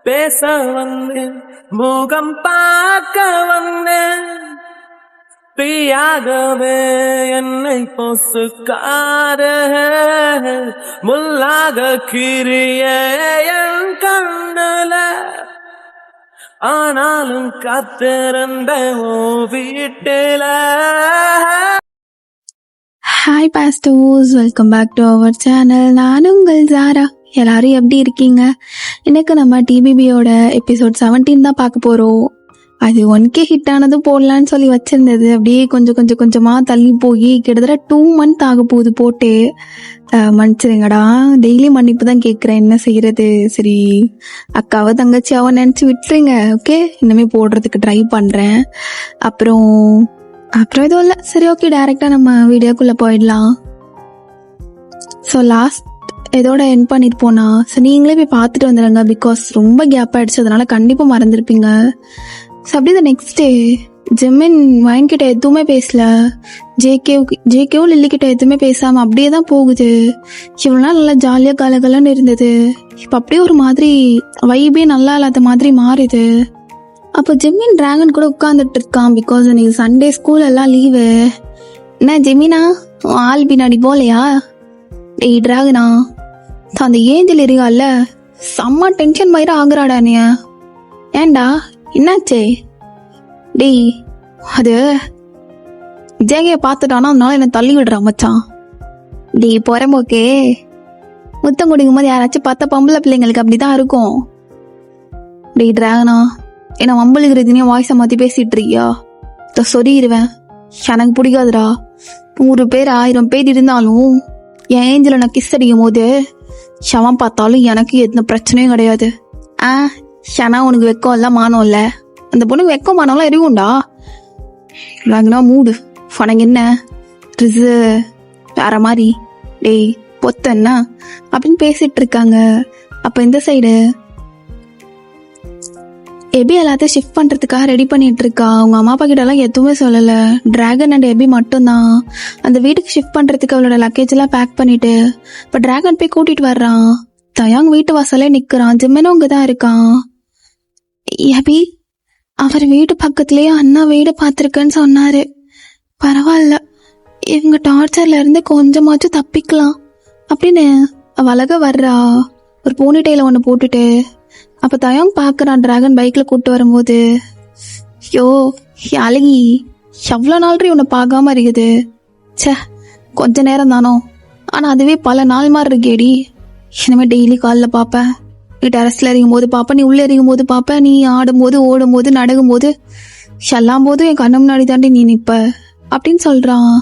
பேச வந்தேன், முகம் பார்க்க வந்தேன், பிரியாகவே என்னை பொசுக்கார முள்ளாக கிரிய என் கண்ணல, ஆனாலும் காத்திருந்த ஓ வீட்டில. ஹாய் பாஸ்டோஸ், welcome back to our channel. நான் உங்கள் ஜாரா. எல்லாரும் எப்படி இருக்கீங்க? இன்னைக்கு நம்ம டிபிபியோட எபிசோட் 17 தான் பார்க்க போகிறோம். அது 1K ஹிட் ஆனதும் போடலான்னு சொல்லி வச்சிருந்தது. அப்படியே கொஞ்சம் கொஞ்சமாக தள்ளி போய் கிட்டத்தட்ட 2 month ஆக போகுது போட்டு. மன்னிச்சிருங்கடா, டெய்லி மன்னிப்பு தான் கேட்குறேன், என்ன செய்யறது. சரி, அக்காவை தங்கச்சியாவோ நினச்சி விட்டுருங்க. ஓகே, இனிமேல் போடுறதுக்கு ட்ரை பண்ணுறேன். அப்புறம் எதுவும் இல்லை. சரி, ஓகே, டைரெக்டாக நம்ம வீடியோக்குள்ளே போயிடலாம். ஸோ லாஸ்ட் இதோட என் பண்ணிட்டு போனா, ஸோ நீங்களே போய் பார்த்துட்டு வந்துடுங்க. பிகாஸ் ரொம்ப கேப் ஆகிடுச்சு, அதனால கண்டிப்பாக மறந்துருப்பீங்க. ஸோ அப்படியே நெக்ஸ்ட் டே ஜெமின் வயன் கிட்ட எதுவுமே பேசல, ஜேகேவும் லில்லி கிட்ட எதுவுமே பேசாமல் அப்படியே தான் போகுது. இவ்வளோ நாள் நல்லா ஜாலியாக கலகலன்னு இருந்தது. இப்போ அப்படியே ஒரு மாதிரி வைபே நல்லா இல்லாத மாதிரி மாறுது. அப்போ ஜெமின் டிராகன் கூட உட்காந்துட்டு இருக்கான். பிகாஸ் இன்னைக்கு சண்டே, ஸ்கூல் எல்லாம் லீவு. என்ன ஜெமினா, ஆள் பின்னாடி போலையா? டேய் டிராகனா, அந்த ஏஞ்சல் இருக்கால, செம்ம டென்ஷன் பயிர ஆகுறாடா நீ. ஏண்டா, என்னாச்சே? டேய், அது ஜேகையை பார்த்துட்டானா, அதனால என்ன தள்ளி விடுறான் மச்சான். டேய் போறம்போக்கே, முத்தம் குடிக்கும் போது யாராச்சும் பார்த்தா பொம்பளை பிள்ளைங்களுக்கு அப்படிதான் இருக்கும். டேய் டிராகனா, என்ன வம்பளுக்குறதுனே வாய்ஸை மாற்றி பேசிட்டு இருக்கியா? சொல்லிடுவேன், எனக்கு பிடிக்காதுடா. 100 பேர் 1000 பேர் இருந்தாலும் என் ஏஞ்சலை நான் கிஸ் அடிக்கும் போது ஷவம் பார்த்தாலும் எனக்கு எந்த பிரச்சனையும் கிடையாது. ஷனா, உனக்கு வெக்கம் இல்லை, மானம் இல்லை. அந்த பொண்ணுக்கு வெக்கம் மானம்லாம் எரியும்டா. நாங்கனா மூடு உனக்கு என்ன ரிசு வேற மாதிரி. டேய் பொத்த என்ன அப்படின்னு பேசிட்டு இருக்காங்க. அப்போ இந்த சைடு எபி எல்லாத்தையும் ஷிஃப்ட் பண்ணுறதுக்காக ரெடி பண்ணிட்டு இருக்கா. அவங்க அம்மா அப்பா கிட்டலாம் எதுவுமே சொல்லலை. டிராகன் அண்ட் எபி மட்டும்தான் அந்த வீட்டுக்கு ஷிஃப்ட் பண்ணுறதுக்கு அவளோட லக்கேஜ் எல்லாம் பேக் பண்ணிட்டு இப்போ டிராகன் போய் கூட்டிட்டு வர்றான். தயாங் வீட்டு வாசலே நிற்கிறான். ஜிம்மினும் அங்கே தான் இருக்கான். எபி, அவர் வீட்டு பக்கத்துலேயே அண்ணா வீடு பார்த்துருக்குன்னு சொன்னாரு. பரவாயில்ல, இவங்க டார்ச்சர்ல இருந்து கொஞ்சமாச்சும் தப்பிக்கலாம் அப்படின்னு அவ அழகா வர்றா, ஒரு போனிட்டையில ஒன்று போட்டுட்டு. அப்போ தயாங் பார்க்குறான் டிராகன் பைக்கில் கூப்பிட்டு வரும்போது. ஐயோ அழகி, எவ்வளோ நாள் உன்னை பார்க்காம இருக்குது. சே, கொஞ்ச நேரம் தானோ, ஆனால் அதுவே பல நாள் மாதிரி இருக்கேடி. இனிமேல் டெய்லி காலில் பார்ப்பேன், நீ டெரஸில் இறங்கும் போது பார்ப்பேன், நீ உள்ளே இறங்கும் போது பார்ப்பேன், நீ ஆடும்போது ஓடும்போது நடக்கும்போது எல்லாம் போதும் என் கண்ணு முன்னாடி தாண்டி நீ நிற்ப அப்படின்னு சொல்கிறான்.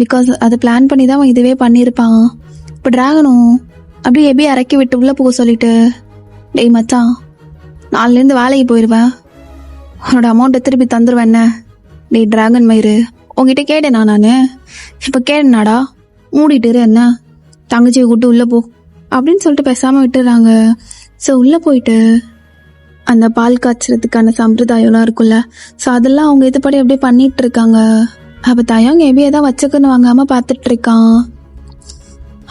பிகாஸ் அதை பிளான் பண்ணி தான் அவன் இதுவே பண்ணியிருப்பான். இப்போ டிராகனும் அப்படியே எப்படி இறக்கி விட்டு உள்ளே போக சொல்லிட்டு, டேய் மச்சான், நாளிலேருந்து வேலைக்கு போயிடுவேன், உன்னோட அமௌண்ட்டை திருப்பி தந்துடுவேன் என்ன? டேய் டிராகன் மயிறு, உங்ககிட்ட கேட்டேனா நான்? இப்போ கேட்டேனாடா, மூடிட்டு என்ன, தங்கச்சியை கூப்பிட்டு உள்ளே போ அப்படின்னு சொல்லிட்டு பேசாமல் விட்டுறாங்க. ஸோ உள்ளே போயிட்டு அந்த பால் காய்ச்சறதுக்கான சம்பிரதாயம்லாம் இருக்குல்ல, ஸோ அதெல்லாம் அவங்க இதுபடி அப்படியே பண்ணிட்டு இருக்காங்க. அப்போ தயாங்க எபியை தான் வச்சுக்கன்னு வாங்காமல் பார்த்துட்டு இருக்கான்.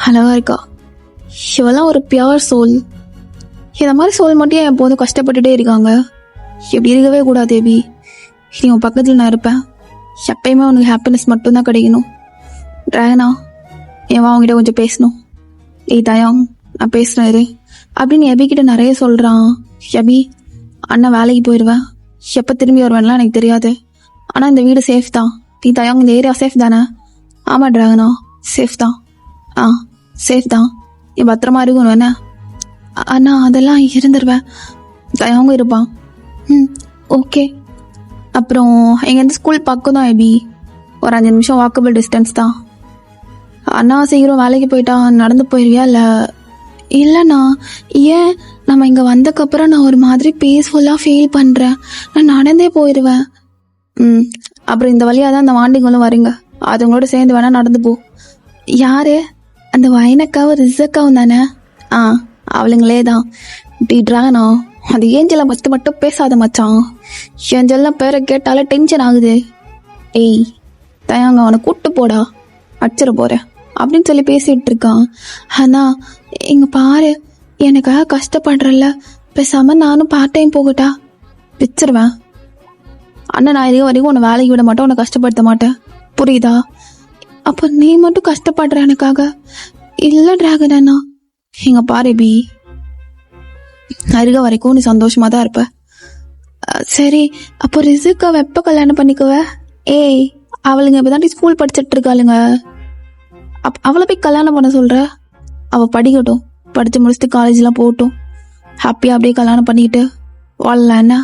அழகா இருக்கா, இவெல்லாம் ஒரு பியூர் சோல். இந்த மாதிரி சோல் மட்டும் எப்போதும் கஷ்டப்பட்டுட்டே இருக்காங்க. இப்படி இருக்கவே கூடாது எபி. நீ உன் பக்கத்தில் நான் இருப்பேன், எப்பயுமே உனக்கு ஹாப்பினஸ் மட்டும்தான் கிடைக்கணும். டிராகனா, என் அவங்ககிட்ட கொஞ்சம் பேசணும். ஏய் தயாங், நான் பேசுகிறேன் அப்படின்னு எபிக்கிட்ட நிறைய சொல்கிறான். எபி, அண்ணன் வேலைக்கு போயிடுவேன், எப்போ திரும்பி வருவேன்லாம் எனக்கு தெரியாது, ஆனால் இந்த வீடு சேஃப் தான். நீ தயாங், இந்த ஏரியா சேஃப் தானே? ஆமாம் டிராகனா, சேஃப் தான். சேஃப் தான், நீ பத்திரமா இருக்கணும் என்ன? அண்ணா அதெல்லாம் இருந்துருவேன், தயாவும் இருப்பான். ஓகே. அப்புறம் எங்கேருந்து ஸ்கூல் பக்கம் தான் எபி, ஒரு 5 நிமிஷம் வாக்கபிள் டிஸ்டன்ஸ் தான். அண்ணா சீக்கிரம் வேலைக்கு போயிட்டா நடந்து போயிடுவியா? இல்லைண்ணா. ஏன், நம்ம இங்கே வந்ததுக்கப்புறம் நான் ஒரு மாதிரி பீஸ்ஃபுல்லாக ஃபீல் பண்ணுறேன், நான் நடந்தே போயிடுவேன். அப்புறம் இந்த வழியாக தான் அந்த வாண்டிங்களும் வரீங்க, அதுங்களோட சேர்ந்து வேணா நடந்து போ. யாரு? அந்த வயனக்காவும் ரிசக்காவும் தானே? அவளுங்களே தான். இப்படி டிராகனா, அது ஏஞ்செல்லாம் பஸ்ட்டு மட்டும் பேசாத மச்சான், ஏஞ்செல்லாம் பேரை கேட்டாலே டென்ஷன் ஆகுது. ஏய் தயாங்க, அவனை கூப்பிட்டு போடா, அடிச்சிட போகிறேன் அப்படின்னு சொல்லி பேசிகிட்டு இருக்கான். ஆனால் இங்கே பாரு, எனக்காக கஷ்டப்படுறல, பேசாம நானும் பார்ட் டைம் போகட்டா? வச்சிருவேன். அண்ணன் நான் இது வரைக்கும் உன்னை வேலைக்கு விட மாட்டேன், உன்னை கஷ்டப்படுத்த மாட்டேன், புரியுதா? அப்போ நீ மட்டும் கஷ்டப்படுற எனக்காக? இல்லை டிராகன் அண்ணா, இங்க பாரு பி, அருக வரைக்கும் நீ சந்தோஷமா தான் இருப்ப. சரி, அப்போ ரிசுக்கு எப்போ கல்யாணம் பண்ணிக்குவ? ஏய், அவளுங்க இப்பதான் ஸ்கூல் படிச்சுட்டு இருக்காளுங்க. அவளை போய் கல்யாணம் பண்ண சொல்ற? அவள் படிக்கட்டும், படித்து முடிச்சுட்டு காலேஜ்லாம் போகட்டும், ஹாப்பியாக அப்படியே கல்யாணம் பண்ணிக்கிட்டு வாழலாம். என்ன,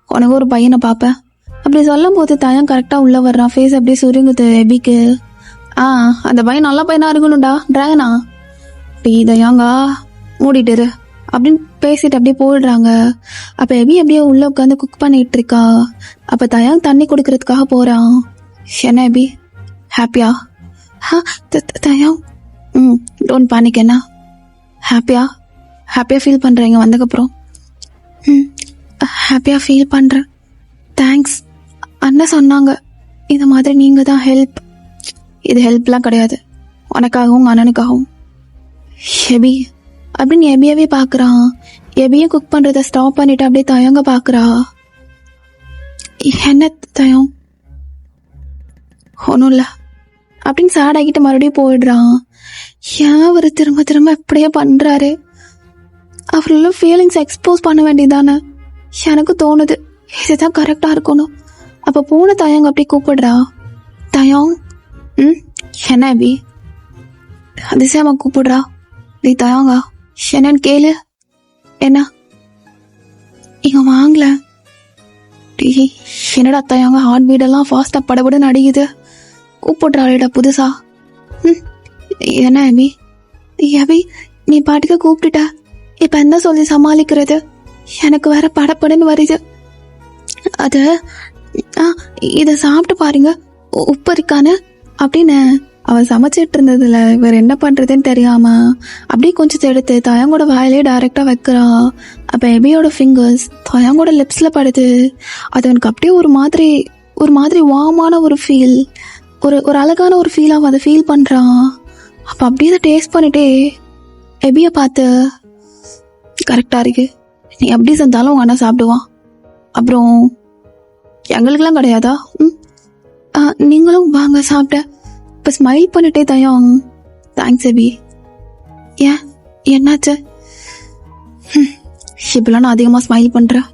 உனக்கு ஒரு பையனை பார்ப்பேன். அப்படி சொல்லும் போது தயம் கரெக்டாக உள்ளே வர்றான். ஃபேஸ் அப்படியே சுருங்குது எபிக்கு. அந்த பையன் நல்ல பையனாக இருக்கணும்டா டிராகனா. அப்படி தயாங்கா மூடிட்டுரு அப்படின்னு பேசிட்டு அப்படியே போயிடுறாங்க. அப்போ எபி அப்படியே உள்ளே உட்காந்து குக் பண்ணிட்டு இருக்கா. அப்போ தயாங் தண்ணி கொடுக்கறதுக்காக போகிறான். என்ன எபி, ஹாப்பியா? தயாங், டோன்ட் பேனிக். என்ன, ஹாப்பியாக ஃபீல் பண்ணுறீங்க வந்ததுக்கப்புறம்? ஹாப்பியாக ஃபீல் பண்ணுறேன், தேங்க்ஸ். அண்ணன் சொன்னாங்க இந்த மாதிரி நீங்கள் தான் ஹெல்ப். இது ஹெல்ப்லாம் கிடையாது, உனக்காகவும் உங்கள் அண்ணனுக்காகவும். எபி அப்படின்னு எபியாவே பார்க்குறான். எபியும் குக் பண்ணுறத ஸ்டாப் பண்ணிட்டு அப்படியே தயங்க பார்க்குறா. என்ன தயம்? ஒன்றும் இல்லை அப்படின்னு சேட் ஆகிட்டு மறுபடியும் போயிடுறான். ஏன் அவர் திரும்ப திரும்ப இப்படியே பண்ணுறாரு? அவரோட ஃபீலிங்ஸ் எக்ஸ்போஸ் பண்ண வேண்டியதானே? எனக்கு தோணுது இதுதான் கரெக்டாக இருக்கணும். அப்போ போன தயங்க அப்படி கூப்பிடுறா. தயம், என்ன அபி அதிசயமா கூப்பிடுறா? நீ தயாங்கா, என்னன்னு கேளு. என்ன, இங்க வாங்கல? என்னடா தயாங்க, ஹார்ட் பீடெல்லாம் ஃபாஸ்டா படபடன்னு அடிக்குது. கூப்பிடுறாளேடா புதுசா. என்ன அபி? அபி நீ பாட்டுக்க கூப்பிட்டுட்ட, இப்ப என்ன சொல்லி சமாளிக்கிறது? எனக்கு வேற படப்படன்னு வருது. அது இதை சாப்பிட்டு பாருங்க, உப்பு இருக்கான்னு அப்படின்னு அவள் சமைச்சிட்டு இருந்ததுல வேற என்ன பண்றதுன்னு தெரியாம அப்படியே கொஞ்சம் எடுத்து தயங்கோட வாயிலே டைரக்டா வைக்கிறா. அப்ப எபியோட ஃபிங்கர்ஸ் தயங்கோட லிப்ஸ்ல படுது. அது அவனுக்கு அப்படியே ஒரு மாதிரி வார்மான ஒரு ஃபீல், ஒரு அழகான ஒரு ஃபீலாக அதை ஃபீல் பண்றான். அப்ப அப்படியே அதை டேஸ்ட் பண்ணிட்டே எபியை பார்த்து, கரெக்டா இருக்கு, நீ எப்படி செஞ்சாலும் உங்க அண்ணா சாப்பிடுவான், அப்புறம் எங்களுக்கெல்லாம் கிடையாதா? நீங்களும் வாங்க சாப்பிட்ட. இப்போ ஸ்மைல் பண்ணிட்டே தயம், தேங்க்ஸ் எபி. ஏன், என்னாச்சு? இப்பெல்லாம் நான் அதிகமாக ஸ்மைல் பண்ணுறேன்,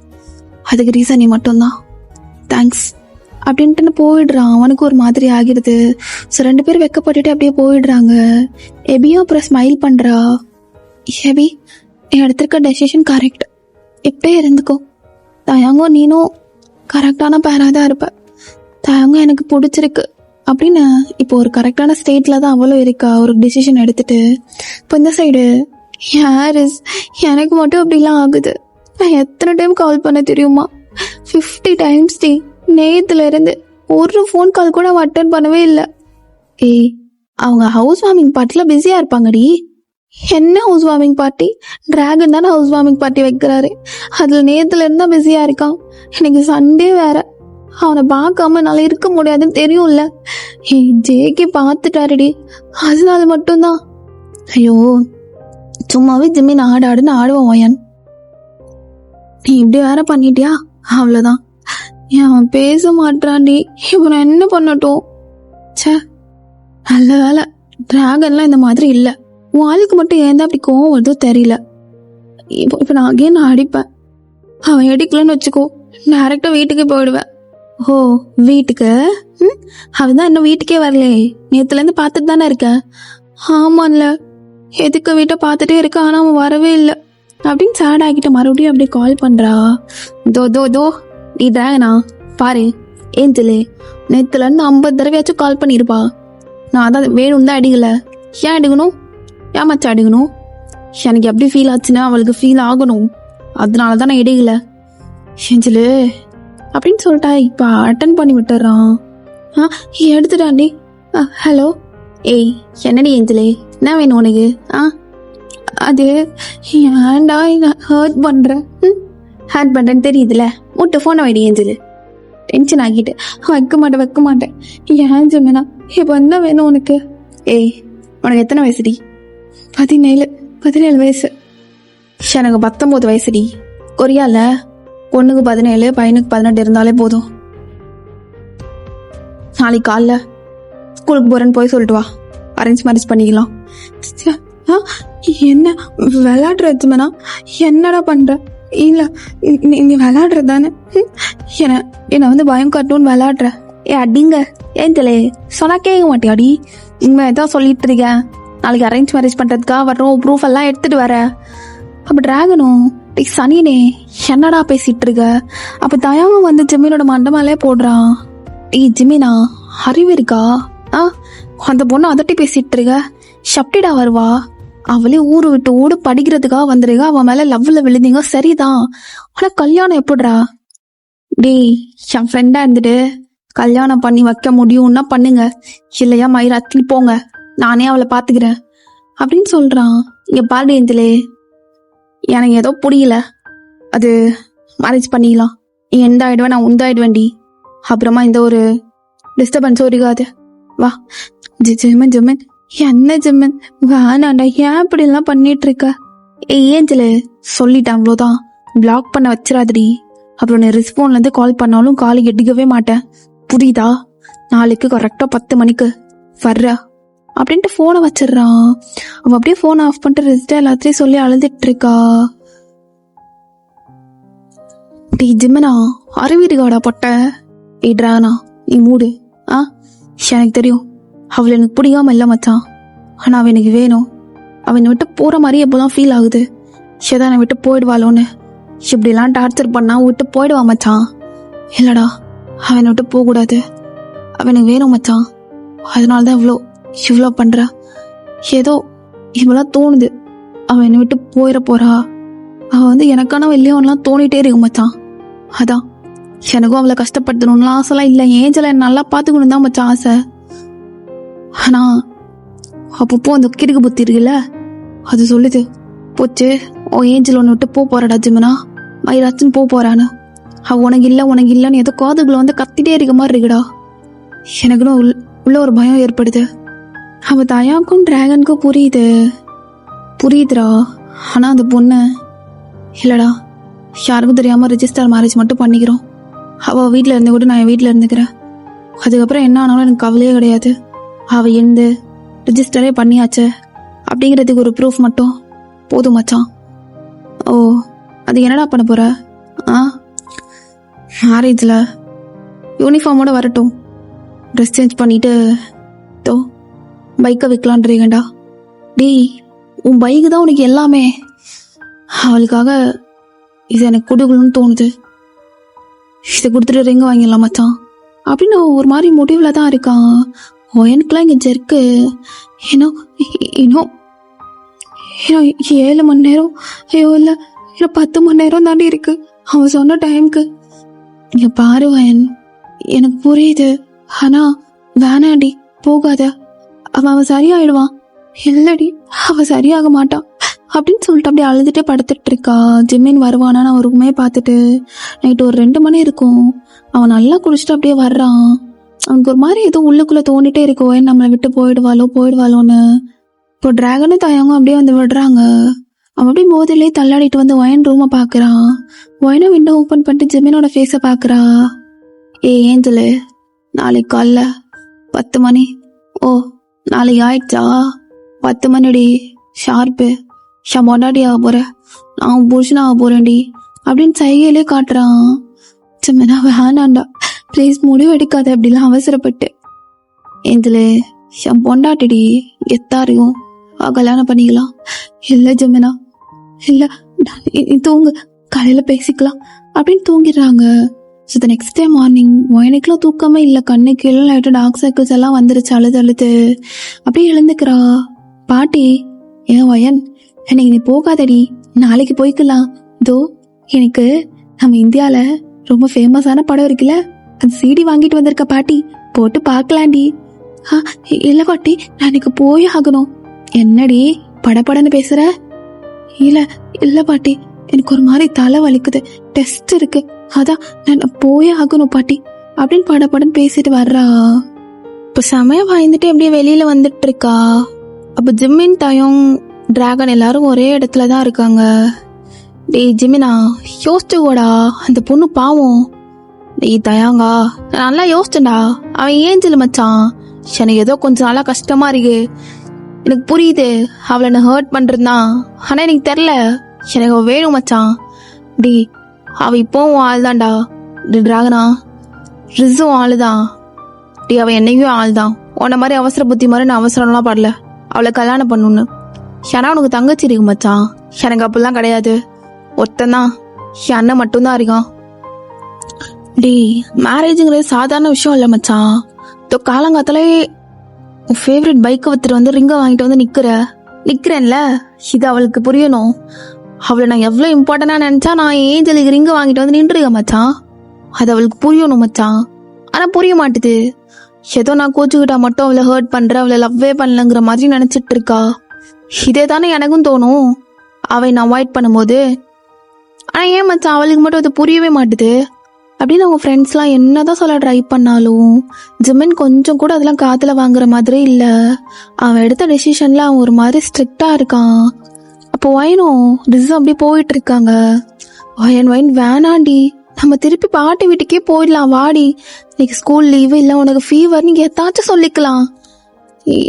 அதுக்கு ரீசன் நீ மட்டும்தான், தேங்க்ஸ் அப்படின்ட்டு போயிடுறான். அவனுக்கு ஒரு மாதிரி ஆகிடுது. ஸோ 2 பேரும் வெக்கப்பட்டுட்டு அப்படியே போயிடுறாங்க. எபியும் அப்புறம் ஸ்மைல் பண்ணுறா. எபி, நீ எடுத்திருக்க டெசிஷன் கரெக்ட், இப்படியே இருந்துக்கோ. தயாங்கோ நீனும் கரெக்டான பேராக தான் இருப்ப. தயாங்கோ எனக்கு பிடிச்சிருக்கு அப்படின்னு இப்போ ஒரு கரெக்டான ஸ்டேட்டில் தான் அவளும் இருக்கா, ஒரு டிசிஷன் எடுத்துட்டு. இப்போ இந்த சைடு ஹாரிஸ், எனக்கு மட்டும் அப்படிலாம் ஆகுது. நான் எத்தனை டைம் கால் பண்ண தெரியுமா? 50 டைம்ஸ் டி. நேத்துல இருந்து ஒரு ஃபோன் கால் கூட அவன் அட்டன் பண்ணவே இல்லை. ஏய், அவங்க ஹவுஸ் வார்மிங் பார்ட்டியில் பிஸியாக இருப்பாங்கடி. என்ன ஹவுஸ் வார்மிங் பார்ட்டி? டிராகன் தானே ஹவுஸ் வார்மிங் பார்ட்டி வைக்கிறாரு, அதில் நேத்துல இருந்தா பிஸியாக இருக்கான். எனக்கு சண்டே வேற, அவனை பார்க்காம என்னால் இருக்க முடியாதுன்னு தெரியும்ல. ஜேகே பார்த்துட்டாருடி, அதனால மட்டும்தான். ஐயோ, சும்மாவே ஜிம்மின் ஆடுன்னு ஆடுவான் ஒயன். நீ இப்படி வேற பண்ணிட்டியா? அவ்வளோதான், அவன் பேச மாட்டான்டி. இப்போ நான் என்ன பண்ணட்டும்? சே, நல்ல வேலை டிராகன்லாம் இந்த மாதிரி இல்லை. உன் ஆளுக்கு மட்டும் ஏன் தான் அப்படி கோவம் வருதோ தெரியல. இப்போ நான் அகேன் அடிப்பேன். அவன் அடிக்கலன்னு வச்சுக்கோ, டைரக்டா வீட்டுக்கு போயிடுவேன். ஓ, வீட்டுக்கு? அவன் தான் இன்னும் வீட்டுக்கே வரலே, நேத்துலேருந்து பார்த்துட்டு தானே இருக்க. ஆமான்ல, எதுக்கு வீட்டை பார்த்துட்டே இருக்க, ஆனால் அவன் வரவே இல்லை அப்படின்னு சேட் ஆகிட்ட. மறுபடியும் அப்படியே கால் பண்ணுறா. தோ நீ டிராகனா பாரு, ஏஞ்சலு நேத்துலேருந்து 50 தடவையாச்சும் கால் பண்ணியிருப்பா. நான் அதான் வேணும் தான் அடிக்கல. ஏன் அடிக்கணும்? ஏமாச்சா அடிக்கணும்? எனக்கு எப்படி ஃபீல் ஆச்சுன்னா அவளுக்கு ஃபீல் ஆகணும், அதனால தான் நான் இடையில. ஏஞ்சலு அப்படின்னு சொல்லிட்டா. இப்போ அட்டன் பண்ணி விட்டுறான். எடுத்துட்டாண்டி. ஹலோ, ஏய் என்னடி ஏஞ்சலு, என்ன வேணும் உனக்கு? அது ஏன்டா ஹர்ட் பண்ணுறேன். ஹர்ட் பண்ணுறேன்னு தெரியுதுல, முட்டை ஃபோனை வைடி ஏஞ்சலு. டென்ஷன் ஆகிட்டு வைக்க மாட்டேன். ஏன் ஜெமினா, இப்போ என்ன வேணும் உனக்கு? ஏய், உனக்கு எத்தனை வயசுடி? 17 வயசு. எனக்கு 19 வயசுடி. கொரியால பொண்ணுக்கு 17 பையனுக்கு 18 இருந்தாலே போதும். நாளைக்கு காலைல ஸ்கூலுக்கு போறேன்னு போய் சொல்லிட்டு வா, அரேஞ்ச் மேரேஜ் பண்ணிக்கலாம். ஆ, என்ன விளையாடுற ஜிமனா? என்னடா பண்ற? இல்ல நீ விளையாடுறது தானே? என்ன வந்து பயம் காட்டணும்னு விளையாடுற? அடிங்க ஏன் தெலே சொன்னா கேட்க மாட்டியாடி? இனிமே ஏதோ சொல்லிட்டு இருக்கேன். நாளைக்கு அரேஞ்ச் மேரேஜ் பண்றதுக்காக வர்றோம், ப்ரூஃப் எல்லாம் எடுத்துட்டு வர. அப்ப டிராகனும் சனினே என்னடா பேசிட்டு இருக்க? அப்ப தயாவும் வந்து ஜிமினோட மண்டமாலே போடுறான். ஜிமினா அறிவு இருக்கா? அந்த பொண்ணு அதட்டி பேசிட்டு இருக்க. ஷப்டிடா வருவா, அவளே ஊரு விட்டு ஊடு படிக்கிறதுக்காக வந்துருக்க. அவன் மேல லவ்ல விழுந்தீங்க சரிதான், ஆனா கல்யாணம் எப்படிடா? டேய் என் ஃப்ரெண்டா இருந்துட்டு கல்யாணம் பண்ணி வைக்க முடியும்னா பண்ணுங்க, இல்லையா மயிராத்தி போங்க, நானே அவளை பாத்துக்கிறேன் அப்படின்னு சொல்றான். இங்க பாரு ஏஞ்சலே, எனக்கு ஏதோ புரியல. அது மேரேஜ் பண்ணிக்கலாம், நீ எந்த ஆயிடுவேன் நான் உண்டாயிடுவேன்டி. அப்புறமா இந்த ஒரு டிஸ்டர்பன்ஸும் இருக்காது. வா ஜிம்மன் ஜிம்மன். என்ன ஜிம்மன் வேணாண்டா, ஏன் இப்படி எல்லாம் பண்ணிட்டு இருக்க? ஏஞ்சலு சொல்லிட்டேன் அவ்வளோதான், பிளாக் பண்ண வச்சிடாதடி. அப்புறம் நீ ரிஸ்போன்ல இருந்து கால் பண்ணாலும் காலை எடுக்கவே மாட்டேன், புரியுதா? நாளைக்கு கரெக்டா 10 மணிக்கு வர்ற அப்படின்ட்டு போனை வச்சிடுறான். அவ அப்படியே போன் ஆஃப் பண்ணிட்டு ரெஸ்ட் எல்லாத்தையும் சொல்லி அழுதுட்டு இருக்கா. டீ ஜிம்மனா அறிவிருக்காடா பொட்ட. ட்ரானா நீ மூடு. எனக்கு தெரியும் அவளை எனக்கு பிடிக்காம இல்ல மச்சான், ஆனா அவன் எனக்கு வேணும். அவனை விட்டு போற மாதிரி எப்போதான் ஃபீல் ஆகுது. என்னை விட்டு போயிடுவாளோன்னு. இப்படிலாம் டார்ச்சர் பண்ணா விட்டு போயிடுவா மச்சான். இல்லடா அவனை விட்டு போக கூடாது, அவனுக்கு வேணும் மச்சான். அதனாலதான் இவ்வளோ பண்ற. ஏதோ இவ்வளோ தோணுது, அவன் என்னை விட்டு போயிட போறா. அவன் வந்து எனக்கான இல்லையோன்லாம் தோணிட்டே இருக்கு மச்சான். அதான் எனக்கும் அவளை கஷ்டப்படுத்தணும்லாம் ஆசைலாம் இல்லை, ஏஞ்சலை நல்லா பாத்துக்கணும் தான் மச்சான் ஆசை. ஆனா அப்பப்போ அந்த கிறுக்கு புத்தி இருக்குல்ல, அது சொல்லுது போச்சு ஓ ஏஞ்சல் ஒன்று விட்டு போறாடா ஜிமனா, மயிராச்சுன்னு போறான்னு. அவ உனக்கு இல்லைன்னு ஏதோ காதுகளை வந்து கத்திட்டே இருக்க மாதிரி இருக்குடா. எனக்குன்னு உள்ள ஒரு பயம் ஏற்படுது. அவ தயாக்கும் டிராகனுக்கும் புரியுதுடா. ஆனா அந்த பொண்ணு இல்லடா, யாருக்கும் தெரியாம ரெஜிஸ்டர் மேரேஜ் மட்டும் பண்ணிக்கிறோம். அவ வீட்டுல இருந்து கூட நான் என் வீட்டுல இருந்துக்கிறேன். அதுக்கப்புறம் என்ன ஆனாலும் எனக்கு கவலையே கிடையாது. அவ இருந்து ரெஜிஸ்டரே பண்ணியாச்சு அப்படிங்கிறதுக்கு ஒரு ப்ரூஃப் மட்டும் போதும் மச்சான். ஓ அது என்னடா பண்ண போற? மேரேஜ்ல யூனிஃபார்மோட வரட்டும், ட்ரெஸ் சேஞ்ச் பண்ணிட்டு பைக்கை விற்கலான்றீங்கடா. டேய் உன் பைக்கு தான் உனக்கு எல்லாமே. அவளுக்காக இது எனக்கு கொடுக்கணும்னு தோணுது, இதை கொடுத்துட்டு ரிங்க வாங்கிடலாம் மச்சான் அப்படின்னு ஒரு மாதிரி முடிவுல தான் இருக்கான். எனக்குலாம் இங்க ஜெர்க்கு இன்னும் 7 மணி நேரம் இல்ல 10 மணி நேரம் தாண்டி இருக்கு அவன் சொன்ன டைமுக்கு. இங்க பாரு வயன், எனக்கு புரியுது, ஆனா வேணாண்டி போகாத, அவன் சரியாயிடுவான். இல்லடி அவ சரியாக மாட்டான் அப்படின்னு சொல்லிட்டு அப்படியே அழுதுட்டே படுத்துட்டு இருக்கா. ஜிம்மின் வருவானா நான் ஒருமே பார்த்துட்டு. நைட்டு ஒரு 2 மணி இருக்கும். அவன் நல்லா குடிச்சிட்டு அப்படியே வர்றான். அவனுக்கு ஒரு மாதிரி ஏதோ உள்ளுக்குள்ள தோண்டிட்டே இருக்கோ, நம்மளை விட்டு போயிடுவாளோன்னு. இப்போ டிராகனும் தயங்கும் அப்படியே வந்து விடுறாங்க. அவன் அப்படியே மோதிலே தள்ளாடிட்டு வந்து ஒயன் ரூமை பாக்குறான். ஒயனை விண்டோ ஓப்பன் பண்ணிட்டு ஜிம்மினோட ஃபேஸை பாக்குறா. ஏஞ்சலு நாளைக்கு காலைல 10 மணி. ஓ நாளைக்கு ஆயிடுச்சா? 10 மணிடி ஷார்ப்பு. மொண்டாடி ஆக போற, நான் புருஷன் ஆக போறேன்டி அப்படின்னு சைகையிலே காட்டுறான். ஜிம்மினா வேணாண்டா ப்ளீஸ், முடிவு எடுக்காத அப்படிலாம் அவசரப்பட்டு. ஏஞ்சலு என் பொண்டாட்டிடி எத்தாரையும் கல்யாணம் பண்ணிக்கலாம். இல்ல ஜிம்மினா இல்ல தூங்கு, காலையில பேசிக்கலாம் அப்படின்னு தூங்கிடுறாங்க. So the next day morning ஒயனுக்குலாம் தூக்கமே இல்லை, கண்ணு கீழே லைட்டு டார்க் சர்க்கிள்ஸ் எல்லாம் வந்துருச்சு. அழுது அப்படியே எழுந்துக்கிறா. பாட்டி ஏன் ஒயன் இன்னைக்கு நீ போகாதடி, நாளைக்கு போய்க்கலாம். எனக்கு நம்ம இந்தியால ரொம்ப ஃபேமஸான படம் இருக்குல்ல, அந்த CD வாங்கிட்டு வந்திருக்க பாட்டி, போட்டு பார்க்கலாண்டி. இல்ல பாட்டி நான் எனக்கு போய் ஆகணும். என்னடி படப்படன்னு பேசுற? இல்ல பாட்டி எனக்கு ஒரு மாதிரி தலை வலிக்குது, டெஸ்ட் இருக்கு, அதான் நான் போயே ஆகணும் பாட்டி அப்படின்னு படப்படன்னு பேசிட்டு வர்றா. இப்ப சமயம் வாய்ந்துட்டு அப்படியே வெளியில வந்துட்டு இருக்கா. அப்ப ஜிம்மின் தயம் டிராகன் எல்லாரும் ஒரே இடத்துல தான் இருக்காங்க. டேய் ஜிமினா, யோசிச்சுக்கோடா, அந்த பொண்ணு பாவம். டேய் தயாங்கா, நான் நல்லா யோசிச்சேன்டா. அவன் ஏஞ்சல் மச்சான். எனக்கு ஏதோ கொஞ்சம் நாளா கஷ்டமா இருக்கு. எனக்கு புரியுது அவளை நான் ஹர்ட் பண்றதுதான். ஆனா எனக்கு தெரியல, எனக்கு அவ வேணும் மச்சான். டி அவ இப்போவும் ஆள் தான்டா. டிராகனா, ரிசும் ஆளுதான். டி அவ என்னைக்கும் ஆள் தான். உன்ன மாதிரி அவசர புத்தி மாதிரி நான் அவசரம்லாம் படல அவளை கல்யாணம் பண்ணணும்னு. ஏன்னா உனக்கு தங்கச்சி இருக்கு மச்சான், எனக்கு அப்படிலாம் கிடையாது. ஒருத்தந்தான், என் அண்ணன் மட்டும்தான் இருக்கான். டி மேரேஜுங்கிறது சாதாரண விஷயம் இல்லை மச்சான். காலங்காத்தாலே உன் ஃபேவரட் பைக்கை வித்துட்டு வந்து ரிங்கை வாங்கிட்டு வந்து நிக்கிறேன்ல, இது அவளுக்கு புரியணும். அவளை நான் எவ்வளவு இம்பார்ட்டன்டா நினைச்சா நான் ஏஞ்சலுக்கு ரிங்கை வாங்கிட்டு வந்து நின்றுருக்கேன் மச்சான். அது அவளுக்கு புரியணும் மச்சான். ஆனா புரிய மாட்டுது. ஏதோ நான் கோச்சுக்கிட்டா மட்டும் அவளை ஹர்ட் பண்ற, அவளை லவ்வே பண்ணலங்கிற மாதிரி நினைச்சிட்டு இருக்கா. இதே தானே எனக்கும் தோணும் அவளை நான் அவாய்ட் பண்ணும்போது. ஆனா ஏன் மச்சான் அவளுக்கு மட்டும் அது புரியவே மாட்டுது அப்படின்னு அவங்க ஃப்ரெண்ட்ஸ்லாம் என்னதான் சொல்ல ட்ரை பண்ணாலும் ஜிமின் கொஞ்சம் கூட அதெல்லாம் காதுல வாங்குற மாதிரி இல்ல. அவன் எடுத்த டெசிஷன்ல அவன் ஒரு மாதிரி ஸ்ட்ரிக்டா இருக்கான். அப்போ வைனும் ரிசும் அப்படியே போயிட்டு இருக்காங்க. வைன் வேணாண்டி, நம்ம திருப்பி பாட்டி வீட்டுக்கே போயிடலாம் வாடி. இன்னைக்கு ஸ்கூல் லீவு, இல்ல உனக்கு ஃபீவர், நீங்க ஏதாச்சும் சொல்லிக்கலாம்.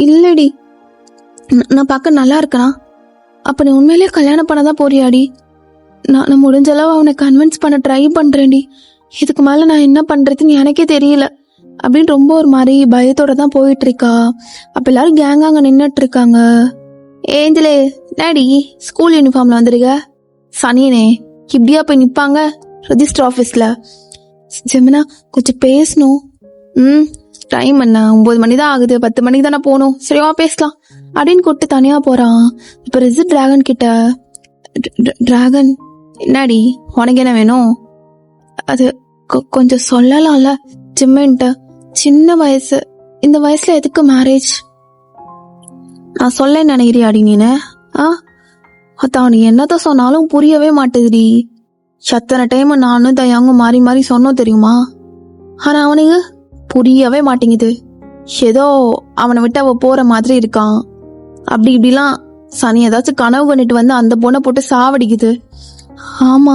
இல்லடி, நான் பார்க்க நல்லா இருக்கனா? அப்ப நீ உண்மையிலேயே கல்யாணம் பண்ணதான் போறியாடி? நான் முடிஞ்ச அளவு அவனை கன்வின்ஸ் பண்ண ட்ரை பண்றேன்டி. இதுக்கு மேல நான் என்ன பண்றதுன்னு எனக்கே தெரியல அப்படின்னு ரொம்ப ஒரு மாதிரி பயத்தோட தான் போயிட்டு இருக்கா. அப்ப எல்லாரும் கேங் அங்க நின்னுட்டு இருக்காங்க. ஏஞ்சலே, டாடி ஸ்கூல் யூனிஃபார்ம்ல வந்துருக்க. சனியனே இப்படியா போய் நிப்பாங்க ரெஜிஸ்டர் ஆபீஸ்ல? ஜெமினா கொஞ்சம் பேசணும். டைம் என்ன, 9 மணி தான் ஆகுது, 10 மணிக்கு தானே போகணும். சரிவா பேசலாம் அப்படின்னு கூப்பிட்டு தனியா போறான். இப்ப ரிசு டிராகன் கிட்ட, டிராகன் என்னடி உனக்கு என்ன வேணும்? அது கொஞ்சம் சொல்லலாம்ல ஜிம்மின்ட்ட. சின்ன வயசு, இந்த வயசுல எதுக்கு மேரேஜ்? நான் சொல்ல நினைக்கிறியாடி நீனு? அதான் நீ என்னதான் சொன்னாலும் புரியவே மாட்டேதுடி. எத்தனை டைம் நானும் தயாங்கும் மாறி மாறி சொன்னோம் தெரியுமா? ஆனா அவனுக்கு புரியவே மாட்டேங்குது. ஏதோ அவனை விட்டு அவ போற மாதிரி இருக்கான். அப்படி இப்படிலாம் சனி ஏதாச்சும் கனவு பண்ணிட்டு வந்து அந்த பொண்ணை போட்டு சாவடிக்குது. ஆமா,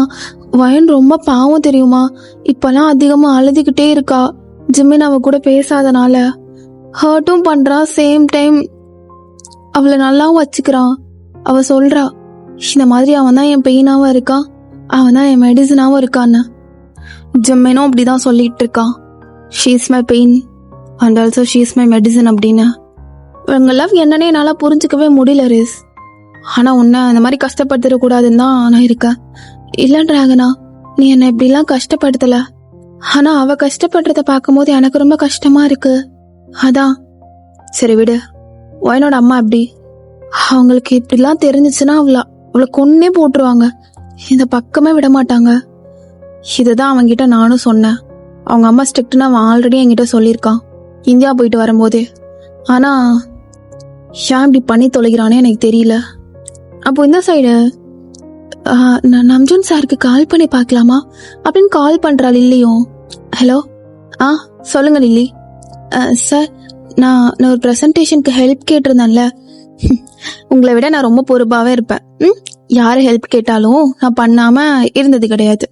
வயன் ரொம்ப பாவம் தெரியுமா? இப்பெல்லாம் அதிகமா அழுதுகிட்டே இருக்கா. ஜிம்மின் அவ கூட பேசாதனால ஹர்ட்டும் பண்றான். சேம் டைம் அவளை நல்லாவும் வச்சுக்கிறான். அவ சொல்றா, இந்த மாதிரி அவன் தான் என் பெயினாவும் இருக்கான், அவன் தான் என் மெடிசனாவும் இருக்கான்னு. ஜிம்மினும் அப்படிதான் சொல்லிட்டு இருக்கான். She is my pain and also she is my medicine அப்படின்னு. இவங்க லவ் என்னன்னே என்னால புரிஞ்சுக்கவே முடியல ரிஸ். ஆனா உன்னை அந்த மாதிரி கஷ்டப்படுத்திடக்கூடாதுன்னு தான் நான் இருக்கேன். இல்ல டிராகனா, நீ என்ன இப்படிலாம் கஷ்டப்படுத்தல. ஆனா அவ கஷ்டப்படுறத பார்க்கும்போது எனக்கு ரொம்ப கஷ்டமா இருக்கு. அதான் சரி விடு. ஒயனோட அம்மா அப்படி, அவங்களுக்கு இப்படிலாம் தெரிஞ்சிச்சுன்னா அவளை கொன்னே போட்டுருவாங்க. இந்த பக்கமே விட மாட்டாங்க. இதுதான் அவன்கிட்ட நானும் சொன்னேன். அவங்க அம்மா ஸ்ட்ரிக்ட்னு அவன் ஆல்ரெடி என்கிட்ட சொல்லியிருக்கான் இந்தியா போயிட்டு வரும்போது. ஆனா ஏன் இப்படி பண்ணி தொலைகிறானே எனக்கு தெரியல. அப்போ இந்த சைடு நம்ஜூன் சாருக்கு கால் பண்ணி பார்க்கலாமா அப்படின்னு கால் பண்றா லில்லியும். ஹலோ, சொல்லுங்க லில்லி. சார், நான் ஒரு ப்ரெசன்டேஷனுக்கு ஹெல்ப் கேட்டிருந்தேன்ல. உங்களை விட நான் ரொம்ப பொறுப்பாவே இருப்பேன். யாரு ஹெல்ப் கேட்டாலும் நான் பண்ணாம இருந்தது கிடையாது.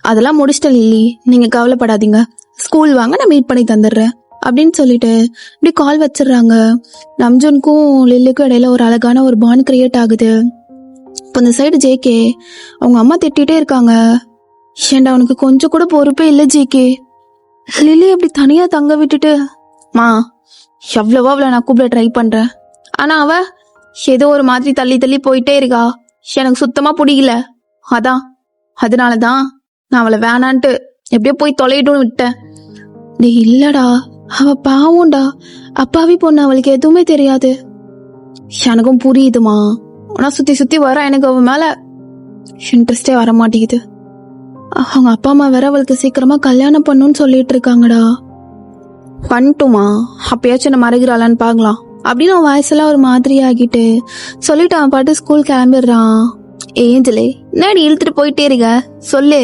அதெல்லாம் முடிச்சிட்டேன் லில்லி, நீங்க கவலைப்படாதீங்க. ஸ்கூல் வாங்க, நான் மீட் பண்ணி தந்துடுறேன் அப்படின்னு சொல்லிட்டு இப்படி கால் வச்சிடுறாங்க. நம்ஜூனுக்கும் லில்லிக்கும் இடையில ஒரு அழகான ஒரு பாண்ட் கிரியேட் ஆகுது. இப்போ இந்த சைடு ஜேகே அவங்க அம்மா திட்டிகிட்டே இருக்காங்க. ஏண்டா அவனுக்கு கொஞ்சம் கூட பொறுப்பே இல்லை ஜேகே. லில்லி அப்படி தனியா தங்க விட்டுட்டு, மா எவ்வளவோ அவளை நான் கூப்பிட ட்ரை பண்றேன், ஆனா அவ ஏதோ ஒரு மாதிரி தள்ளி தள்ளி போயிட்டே இருக்கா. எனக்கு சுத்தமா பிடிக்கல. அதனாலதான் நான் அவளை வேணான்ட்டு எப்படியோ போய் தொலையிட்டுன்னு விட்டேன். நீ இல்லடா, அவ பாவும்டா, அப்பாவி பொண்ணு, அவளுக்கு எதுவுமே தெரியாது. எனக்கும் புரியுதுமா. ஆனா சுத்தி சுத்தி வர எனக்கு அவ மேல இன்ட்ரெஸ்டே வர மாட்டேங்குது. அவங்க அப்பா அம்மா வேற அவளுக்கு சீக்கிரமா கல்யாணம் பண்ணுன்னு சொல்லிட்டு இருக்காங்கடா. பண்ணிட்டுமா, அப்பயாச்சும் என்ன மறைகிறாளான்னு பாக்கலாம் அப்படின்னு அவன் வயசுல ஒரு மாதிரி ஆகிட்டு சொல்லிட்டு அவன் பாட்டு ஸ்கூல் கிளம்பிடுறான். ஏஞ்சலே, என்னடி இழுத்துட்டு போயிட்டே இருக்க, சொல்லு.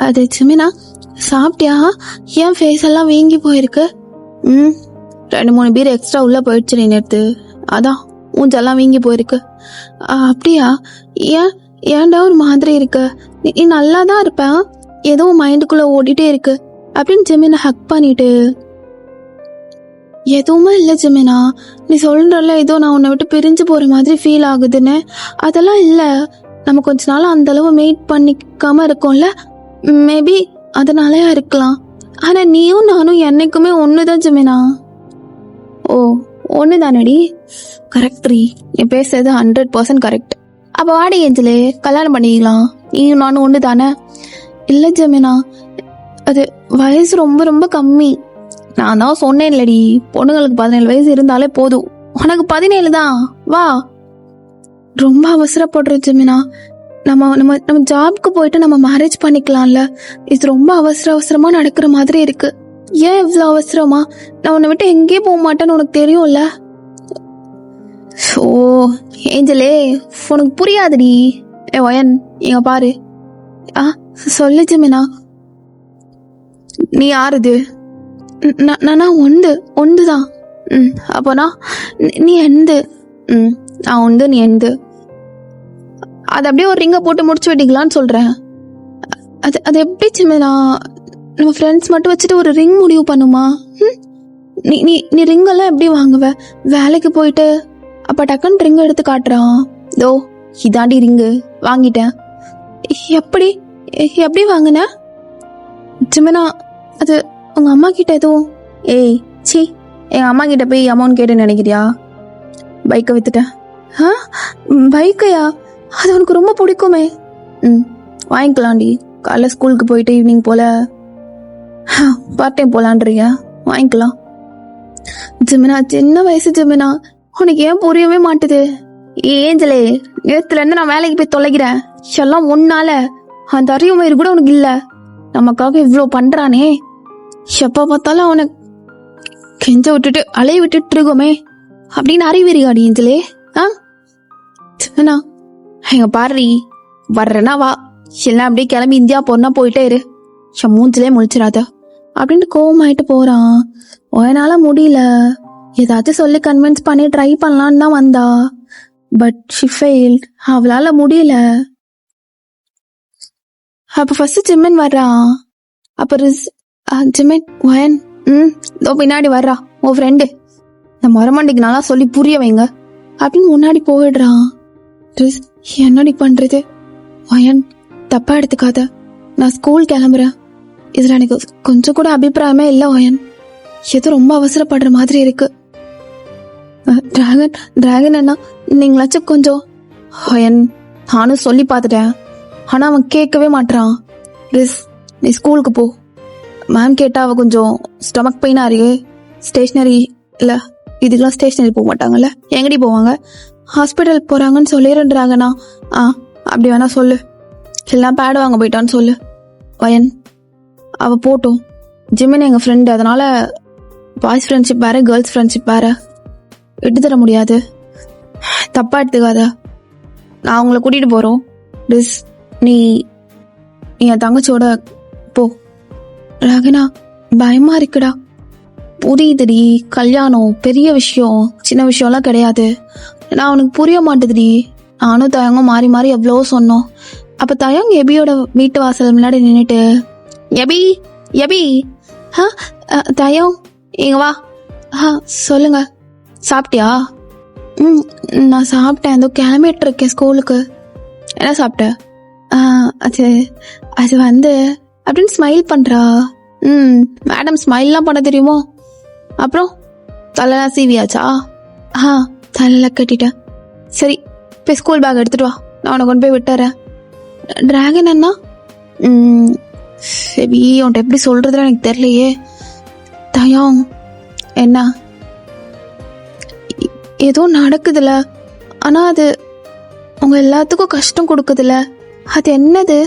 அது சிமினா, சாப்பிட்டியா? ஏன் ஃபேஸ் எல்லாம் வீங்கி போயிருக்கு? 2-3 பீர் எக்ஸ்ட்ரா உள்ள போயிடுச்சு நீ நேற்று, அதான் மூஞ்செல்லாம் வீங்கி போயிருக்கு. அப்படியா? ஏன் ஏன்டா ஒரு மாதிரி இருக்க? நீ நல்லா தான் இருப்ப, ஏதோ மைண்டுக்குள்ள ஓடிட்டே இருக்கு அப்படின்னு ஜெமினை ஹக் பண்ணிட்டு, எதுவுமே இல்லை ஜெமினா, நீ சொல்றல ஏதோ நான் உன்னை விட்டு பிரிஞ்சு போற மாதிரி ஃபீல் ஆகுதுன்னு. அதெல்லாம் இல்லை, நம்ம கொஞ்ச நாள் அந்த அளவு மீட் பண்ணிக்காம இருக்கோம்ல, மேபி அதனாலயா இருக்கலாம். ஆனா நீயும் நானும் என்னைக்குமே ஒண்ணுதான் ஜெமினா. ஓ, ஒண்ணுதானடி? கரெக்ட் ரீ, என் பேசுறது 100% கரெக்ட். அப்ப வாடி ஏஞ்சலே, கல்யாணம் பண்ணிக்கலாம். நீயும் நானும் ஒண்ணு தானே? இல்ல ஜெமினா, அது வயசு ரொம்ப ரொம்ப கம்மி. நான் தான் சொன்னேன் இல்லடி, பொண்ணுங்களுக்கு 17 வயசு இருந்தாலே போதும். உனக்கு 17 தான், வா. ரொம்ப அவசரப்படுற ஜெமினா, நம்ம நம்ம நம்ம ஜாப்க்கு போயிட்டு நம்ம மேரேஜ் பண்ணிக்கலாம்ல. இது ரொம்ப அவசரமா நடக்கிற மாதிரி இருக்கு. ஏன் இவ்வளவு அவசரமா? நான் உன்னை விட்டு எங்கேயே போக மாட்டேன்னு உனக்கு தெரியும்ல. ஓ ஏஞ்சலே, உனக்கு புரியாதுடி. ஒயன் இங்க பாரு. சொல்லு ஜெமினா. நீ யாருது? நானா ஒண்டுதான். அப்போனா நீ எந்து? நான் உண்டு, நீ எந்து. அது அப்படியே ஒரு ரிங்க போட்டு முடிச்சு விட்டீங்களான்னு சொல்றேன். அது எப்படி ஜெமினா? நம்ம ஃப்ரெண்ட்ஸ் மட்டும் வச்சுட்டு ஒரு ரிங் முடிவு பண்ணுமா? நீ நீ நீ ரிங் எல்லாம் எப்படி வாங்குவ? வேலைக்கு போயிட்டு அப்ப டக்குன்னு ரிங் எடுத்து காட்டுறான். தோ இதாண்டி ரிங்கு, வாங்கிட்டேன். எப்படி எப்படி வாங்கின ஜெமினா? அது உங்க அம்மா கிட்ட எதுவும்? ஏய் சி, எங்க அம்மா கிட்ட போய் அமௌண்ட் கேட்டு நினைக்கிறியா? பைக்கை வித்துட்டேன். பைக்கையா? அது உனக்கு ரொம்ப பிடிக்குமே. வாங்கிக்கலாம்டி. காலைல ஸ்கூலுக்கு போயிட்டு ஈவினிங் போல பார்ட் டைம் போலான்றியா? வாங்கிக்கலாம். ஜெமினா, சின்ன வயசு ஜெமினா, உனக்கு ஏன் புரியவே மாட்டுது? ஏஞ்சலே, நேரத்துல இருந்து நான் வேலைக்கு போய் தொலைகிறேன். எல்லாம் ஒன்னால. அந்த அறிவுமயிறு கூட உனக்கு இல்ல. நமக்காக இவ்வளவு பண்றானே, எப்ப பார்த்தாலும் அவனை கெஞ்ச விட்டுட்டு அலைய விட்டுட்டு இருக்கோமே அப்படின்னு அறிவிரியாடி ஏஞ்சலே. ஜெமினா, எங்க பாரு, வர்றனா வா, எல்லாம் அப்படியே கிளம்பி இந்தியா போறனா போயிட்டே இரு, மூஞ்சிலே முழிச்சிடாத அப்படின்ட்டு கோவமாயிட்டு போறான். என்னால முடியல, ஏதாச்சும் சொல்லி கன்வின்ஸ் பண்ணி ட்ரை பண்ணலான்னு தான் வந்தா. But she failed. அவளால முடியல. அப்ப ஃபர்ஸ்ட் ஜிமின் வர்றான். அப்ப ஜிமின் ஒயன் இதோ பின்னாடி வர்றா உன் ஃப்ரெண்டு, இந்த மரமண்டிக்கு நல்லா சொல்லி புரிய வைங்க அப்படின்னு முன்னாடி போயிடுறான். என்னடி பண்றது? ஒயன் தப்பா எடுத்துக்காத, நான் ஸ்கூல் கிளம்புறேன். இதுல எனக்கு கொஞ்சம் கூட அபிப்பிராயமே இல்லை ஒயன். ஏதோ ரொம்ப அவசரப்படுற மாதிரி இருக்கு. டிராகன் அண்ணா, நீங்களாச்சும் கொஞ்சம். ஒயன், நானும் சொல்லி பார்த்துட்டேன், ஆனா அவன் கேட்கவே மாட்டான். நீ ஸ்கூலுக்கு போ. மேம் கேட்டா அவ கொஞ்சம் ஸ்டொமக் பெயினா இருக்கு, ஸ்டேஷனரி இல்ல, இதுக்கெல்லாம் ஸ்டேஷனரி போக மாட்டாங்கல்ல, எங்கடி போவாங்க? ஹாஸ்பிட்டல் போறாங்கன்னு சொல்லிடுறாங்கண்ணா. அப்படி வேணா சொல்லு, எல்லாம் பேட் வாங்க போயிட்டான்னு சொல்லு. ஒயன், அவ போட்டோம். ஜிமின் எங்க ஃப்ரெண்டு, அதனால பாய்ஸ் ஃப்ரெண்ட்ஷிப் வேற, கேர்ள்ஸ் ஃப்ரெண்ட்ஷிப் வேற, விட்டு தர முடியாது. தப்பா எடுத்துக்காத, நான் அவங்கள கூட்டிட்டு போறோம். நீ என் தங்கச்சியோட போ. ராகினா, பயமா இருக்குடா. புரியுதுடி, கல்யாணம் பெரிய விஷயம், சின்ன விஷயம்லாம் கிடையாது. நான் அவனுக்கு புரிய மாட்டேதுடி. நானும் தயங்கும் மாறி மாறி எவ்வளவோ சொன்னோம். அப்ப தயங் எபியோட வீட்டு வாசல் முன்னாடி நின்னுட்டு, எபி எபி தயம் இங்க வா. சொல்லுங்க. சாப்பிட்டியா? நான் சாப்பிட்டேன், ஏதோ கிளம்பிட்டு இருக்கேன் ஸ்கூலுக்கு. என்ன சாப்பிட்ட? அது வந்து அப்படின்னு ஸ்மைல் பண்றா. மேடம் ஸ்மைல்லாம் பண்ண தெரியுமோ? அப்புறம் தலைலாம் சீவியாச்சா? தலையெல்லாம் கட்டிட்டேன். சரி, போய் ஸ்கூல் பேக் எடுத்துட்டு வா, நான் உனக்கு கொண்டு போய் விட்டுறேன். டிராகன் அண்ணா, சரி உன்ட்ட எப்படி சொல்றதுன்னு எனக்கு தெரியலையே. தயம், என்ன ஏதோ நடக்குதுல, ஆனா அது உங்க எல்லாத்துக்கும் கஷ்டம் கொடுக்குதுல, அது என்னது?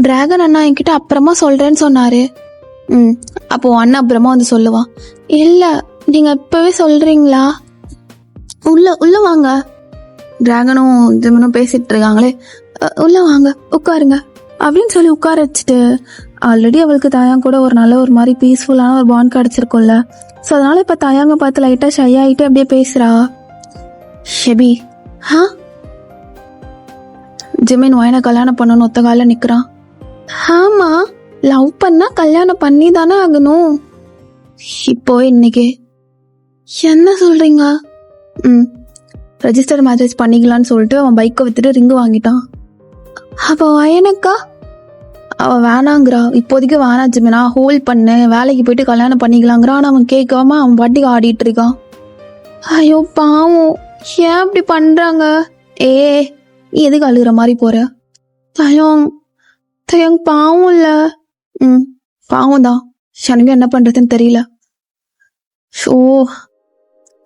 டிராகன் அண்ணா என்கிட்ட அப்புறமா சொல்றேன்னு சொன்னாரு. அப்போ அண்ணா அப்புறமா வந்து சொல்லுவான். இல்ல, நீங்க இப்பவே சொல்றீங்களா? உள்ள வாங்க. டிராகனும் ஜிமினும் பேசிட்டு இருக்காங்களே, உள்ள வாங்க, உட்காருங்க அப்படின்னு சொல்லி உட்கார வச்சுட்டு, ஆல்ரெடி அவளுக்கு தயாங் கூட ஒரு நல்ல ஒரு மாதிரி பீஸ்ஃபுல்லான ஒரு பாண்ட் கிடைச்சிருக்கும்ல. ஸோ அதனால இப்ப தயாங்க பார்த்து லைட்டா ஷை ஆகிட்டு அப்படியே பேசுறா. ஷெபி, ஜிமின் வயனை கல்யாணம் பண்ணணும் ஒத்த கால நிக்கிறான். ஆமா, லவ் பண்ணா கல்யாணம் பண்ணி தானே ஆகணும். இப்போ இன்னைக்கு என்ன சொல்றீங்க? ரெஜிஸ்டர் மேரேஜ் பண்ணிக்கலான்னு சொல்லிட்டு அவன் பைக்கை வித்துட்டு ரிங்கு வாங்கிட்டான். அப்போ வயனுக்கா? அவ வேணாங்கிறா. இப்போதைக்கு வேணா ஜிமினா, ஹோல்ட் பண்ணு, வேலைக்கு போயிட்டு கல்யாணம் பண்ணிக்கலாங்கிறான். அவன் கேட்காம அவன் பாட்டிக்கு ஆடிட்டு இருக்கான். ஐயோ பாவம், ஏன் அப்படி பண்றாங்க? எதுக்கு அழுகிற மாதிரி போற? தயங் தயங் பாவம் இல்ல. பாவம் தான், எனக்கு என்ன பண்றதுன்னு தெரியல. ஷோ,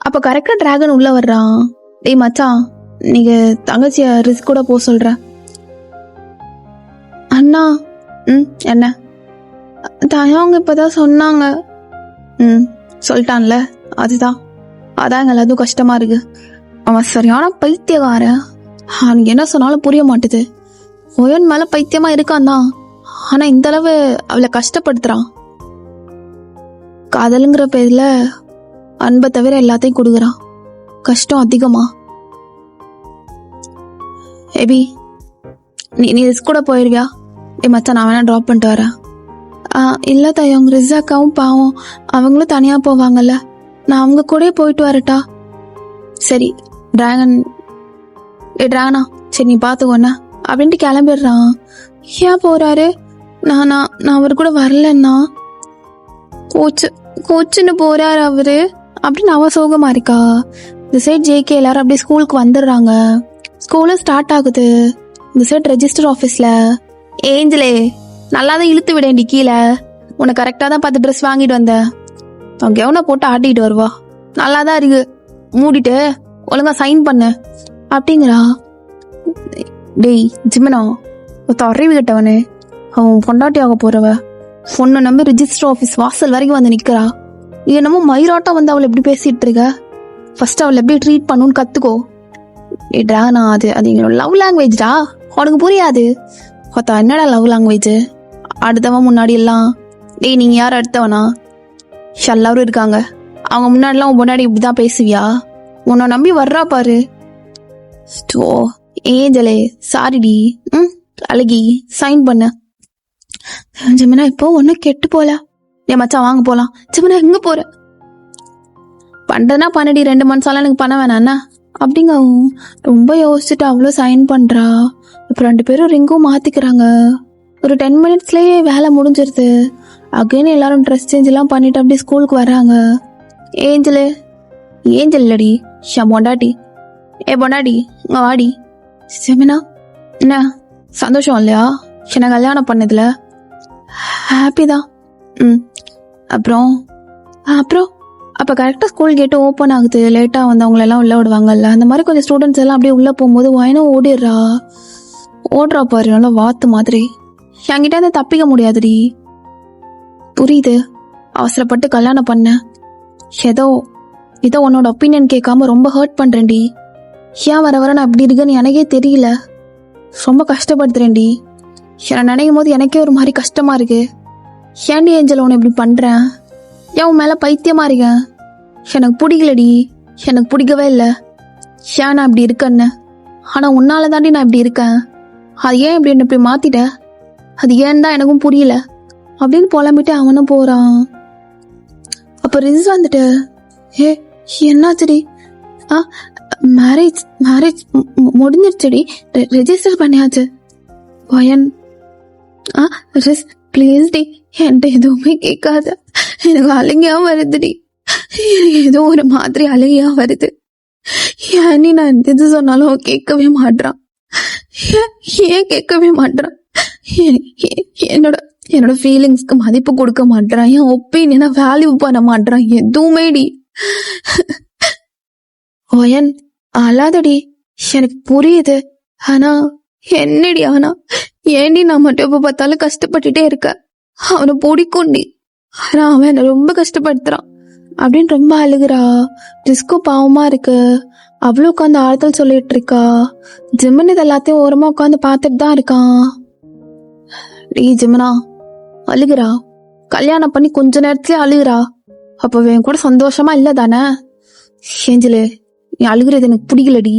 அப்ப கரெக்டா டிராகன் உள்ள வர்றான். டேய் மச்சான், நீங்க தங்கச்சிய ரிஸ்க் கூட போக சொல்ற. அண்ணா, என்ன? தயவங்க இப்பதான் சொன்னாங்க. சொல்லிட்டான்ல, அதுதான் அதான் எல்லாத்துக்கும் கஷ்டமா இருக்கு. அவன் சரியான பைத்தியக்காரன். அவனுக்கு என்ன சொன்னாலும் புரிய மாட்டுது. ஒயன் மேல பைத்தியமா இருக்கான் தான், ஆனா இந்த அளவு அவளை கஷ்டப்படுத்துறான். காதலுங்கிற பேர்ல அன்பை தவிர எல்லாத்தையும் கொடுக்குறான். கஷ்டம் அதிகமா. ஏபி, நீ ரிஸ்க் கூட போயிருவியா? மச்சான், நான் வேணா ட்ராப் பண்ணிட்டு வரேன். இல்ல தயவங்க, ரிசாக்காவும் பாவம், அவங்களும் தனியா போவாங்கல்ல, நான் அவங்க கூட போயிட்டு வரட்டா? சரி டிராகனா, சரி நீ பாத்துக்கோண்ணா அப்படின்ட்டு கிளம்பிடுறான். ஏன் போறாரு? நான் அவர் கூட வரலன்னா கோச்சுன்னு போறாரு அவரு அப்படின்னு அவ சோகமா இருக்கா. இந்த சைட் ஜேகே எல்லாரும் அப்படியே ஸ்கூலுக்கு வந்துடுறாங்க. ஸ்கூலும் ஸ்டார்ட் ஆகுது. இந்த சைட் ரெஜிஸ்டர் ஆஃபீஸ்ல ஏஞ்சலே, நல்லாதான் இழுத்து விடேண்டி கீழே. உனக்கு கரெக்டா தான் பார்த்து ட்ரெஸ் வாங்கிட்டு வந்தேன். அவன் கெவனை போட்டு ஆட்டிட்டு வருவா. நல்லாதான் இருக்கு, மூடிட்டு ஒழுங்கா சைன் பண்ணு அப்படிங்கிறா. டேய் ஜிமினா, அறிவு கட்டவனே, அவன் பொண்டாட்டி ஆக போறவ பொண்ணு நம்பி ரிஜிஸ்டர் ஆஃபீஸ் வாசல் வரைக்கும் வந்து நிக்கிறா. என்னமோ மயிராட்டம் வந்து அவளை எப்படி பேசிட்டு இருக்க? ஃபர்ஸ்ட் அவளை எப்படி ட்ரீட் பண்ணுன்னு கத்துக்கோ. டிராகனா, அது எங்களோட லவ் லாங்குவேஜ்டா, உனக்கு புரியாது. என்னடா லவ் லாங்குவேஜ்? அடுத்தவன் முன்னாடி எல்லாம் டேய் நீங்க யாரும் அடுத்தவனா? எல்லாரும் இருக்காங்க, அவங்க முன்னாடிலாம் உன் முன்னாடி இப்படிதான் பேசுவியா? உன்னை நம்பி வர்றா பாரு. ஏஞ்சலே, சாரிடி. அழகி, சைன் பண்ண. ஜிமினா, இப்போ ஒன்னும் கெட்டு போல. என் மச்சான் வாங்க போலாம். ஜிமினா, எங்க போற? பண்றதுனா பண்ணடி, 2 மந்த்ஸாலாம் எனக்கு பண்ண வேணாண்ணா அப்படிங்க. ரொம்ப யோசிச்சுட்டு அவ்வளோ சைன் பண்றா. இப்ப 2 பேரும் ரிங்கும் மாத்திக்கிறாங்க. ஒரு 10 மினிட்ஸ்லயே வேலை முடிஞ்சிருது. அகைன் எல்லாரும் ட்ரெஸ் சேஞ்ச் எல்லாம் பண்ணிட்டு அப்படியே ஸ்கூலுக்கு வர்றாங்க. ஏஞ்சல் இல்லடி, பொண்டாட்டி. பொண்டாட்டி, இங்க வாடி. ஜெமினா, என்ன சந்தோஷம் இல்லையா என்ன கல்யாணம் பண்ணதுல? ஹாப்பி தான். அப்புறம் அப்ப கரெக்டா ஸ்கூல் கேட்டு ஓப்பன் ஆகுது. லேட்டா வந்தவங்க எல்லாம் உள்ள விடுவாங்கல்ல, அந்த மாதிரி கொஞ்சம் ஸ்டூடெண்ட்ஸ் எல்லாம் அப்படியே உள்ள போகும்போது வயனும் ஓடுறா பாரு, நல்லா வாத்து மாதிரி. என்கிட்ட இருந்து தப்பிக்க முடியாதுடி. புரியுது, அவசரப்பட்டு கல்யாணம் பண்ண. ஏதோ உன்னோட ஒப்பீனியன் கேட்காம ரொம்ப ஹர்ட் பண்றேன்டி. ஏன் வர நான் அப்படி இருக்குன்னு எனக்கே தெரியல. ரொம்ப கஷ்டப்படுத்துறேன்டி. என்ன நினைக்கும் போது எனக்கே ஒரு மாதிரி கஷ்டமா இருக்கு. ஏன்டி ஏஞ்சல் உன்னை இப்படி பண்றேன்? ஏன் உன் மேல பைத்தியமா இருக்கேன்? எனக்கு பிடிக்கலடி, எனக்கு பிடிக்கவே இல்லை. ஏன் நான் இப்படி இருக்கேன்னு? ஆனா உன்னால தாண்டி நான் இப்படி இருக்கேன். அது ஏன் இப்படி என்ன இப்படி மாத்திட்ட? அது ஏன் தான் எனக்கும் புரியல அப்படின்னு புலம்பிட்டு அவனும் போறான். அப்ப ரிஸ் வந்துட்டு, என்னாச்சுடி? மேரேஜ் முடிஞ்சிருச்சுடி, ரெஜிஸ்டர் பண்ணியாச்சு. வயன், ரிஸ் ப்ளீஸ் டி, என்கிட்ட எதுவுமே கேட்காத. எனக்கு அழுகையா வருதுடி, எனக்கு ஏதோ ஒரு மாதிரி அழுகையா வருது. ஏன் நான் எது சொன்னாலும் கேட்கவே மாட்றான். ஏன் கேட்கவே மாட்றான்? என்னோட ஃபீலிங்ஸ்க்கு மதிப்பு கொடுக்க மாட்றான். என் ஒப்பீனியனை வேல்யூ பண்ண மாட்றான். எதுவுமேடி. ஓயன், அழாதடி, எனக்கு புரியுது. ஆனா என்னடி? ஏண்டி நான் மட்டும் எப்ப பார்த்தாலும் கஷ்டப்பட்டுட்டே இருக்க? அவனை பிடிக்கும்டி, ஆனா அவன் என்ன ரொம்ப கஷ்டப்படுத்துறான் அப்படின்னு ரொம்ப அழுகுறா. ரிஸ்கோ பாவமா இருக்கு. அவ்வளோ உட்காந்து ஆறுதல் சொல்லிட்டு இருக்கா. ஜிம்மன் இது எல்லாத்தையும் ஓரமா உட்காந்து பார்த்துட்டு தான் இருக்கான். ஜிம்மனா அழுகுறா. கல்யாணம் பண்ணி கொஞ்ச நேரத்துலயே அழுகுறா. அப்ப என் கூட சந்தோஷமா இல்ல தானே? ஏஞ்சலு, நீ அழுகுறது எனக்கு பிடிக்கலடி,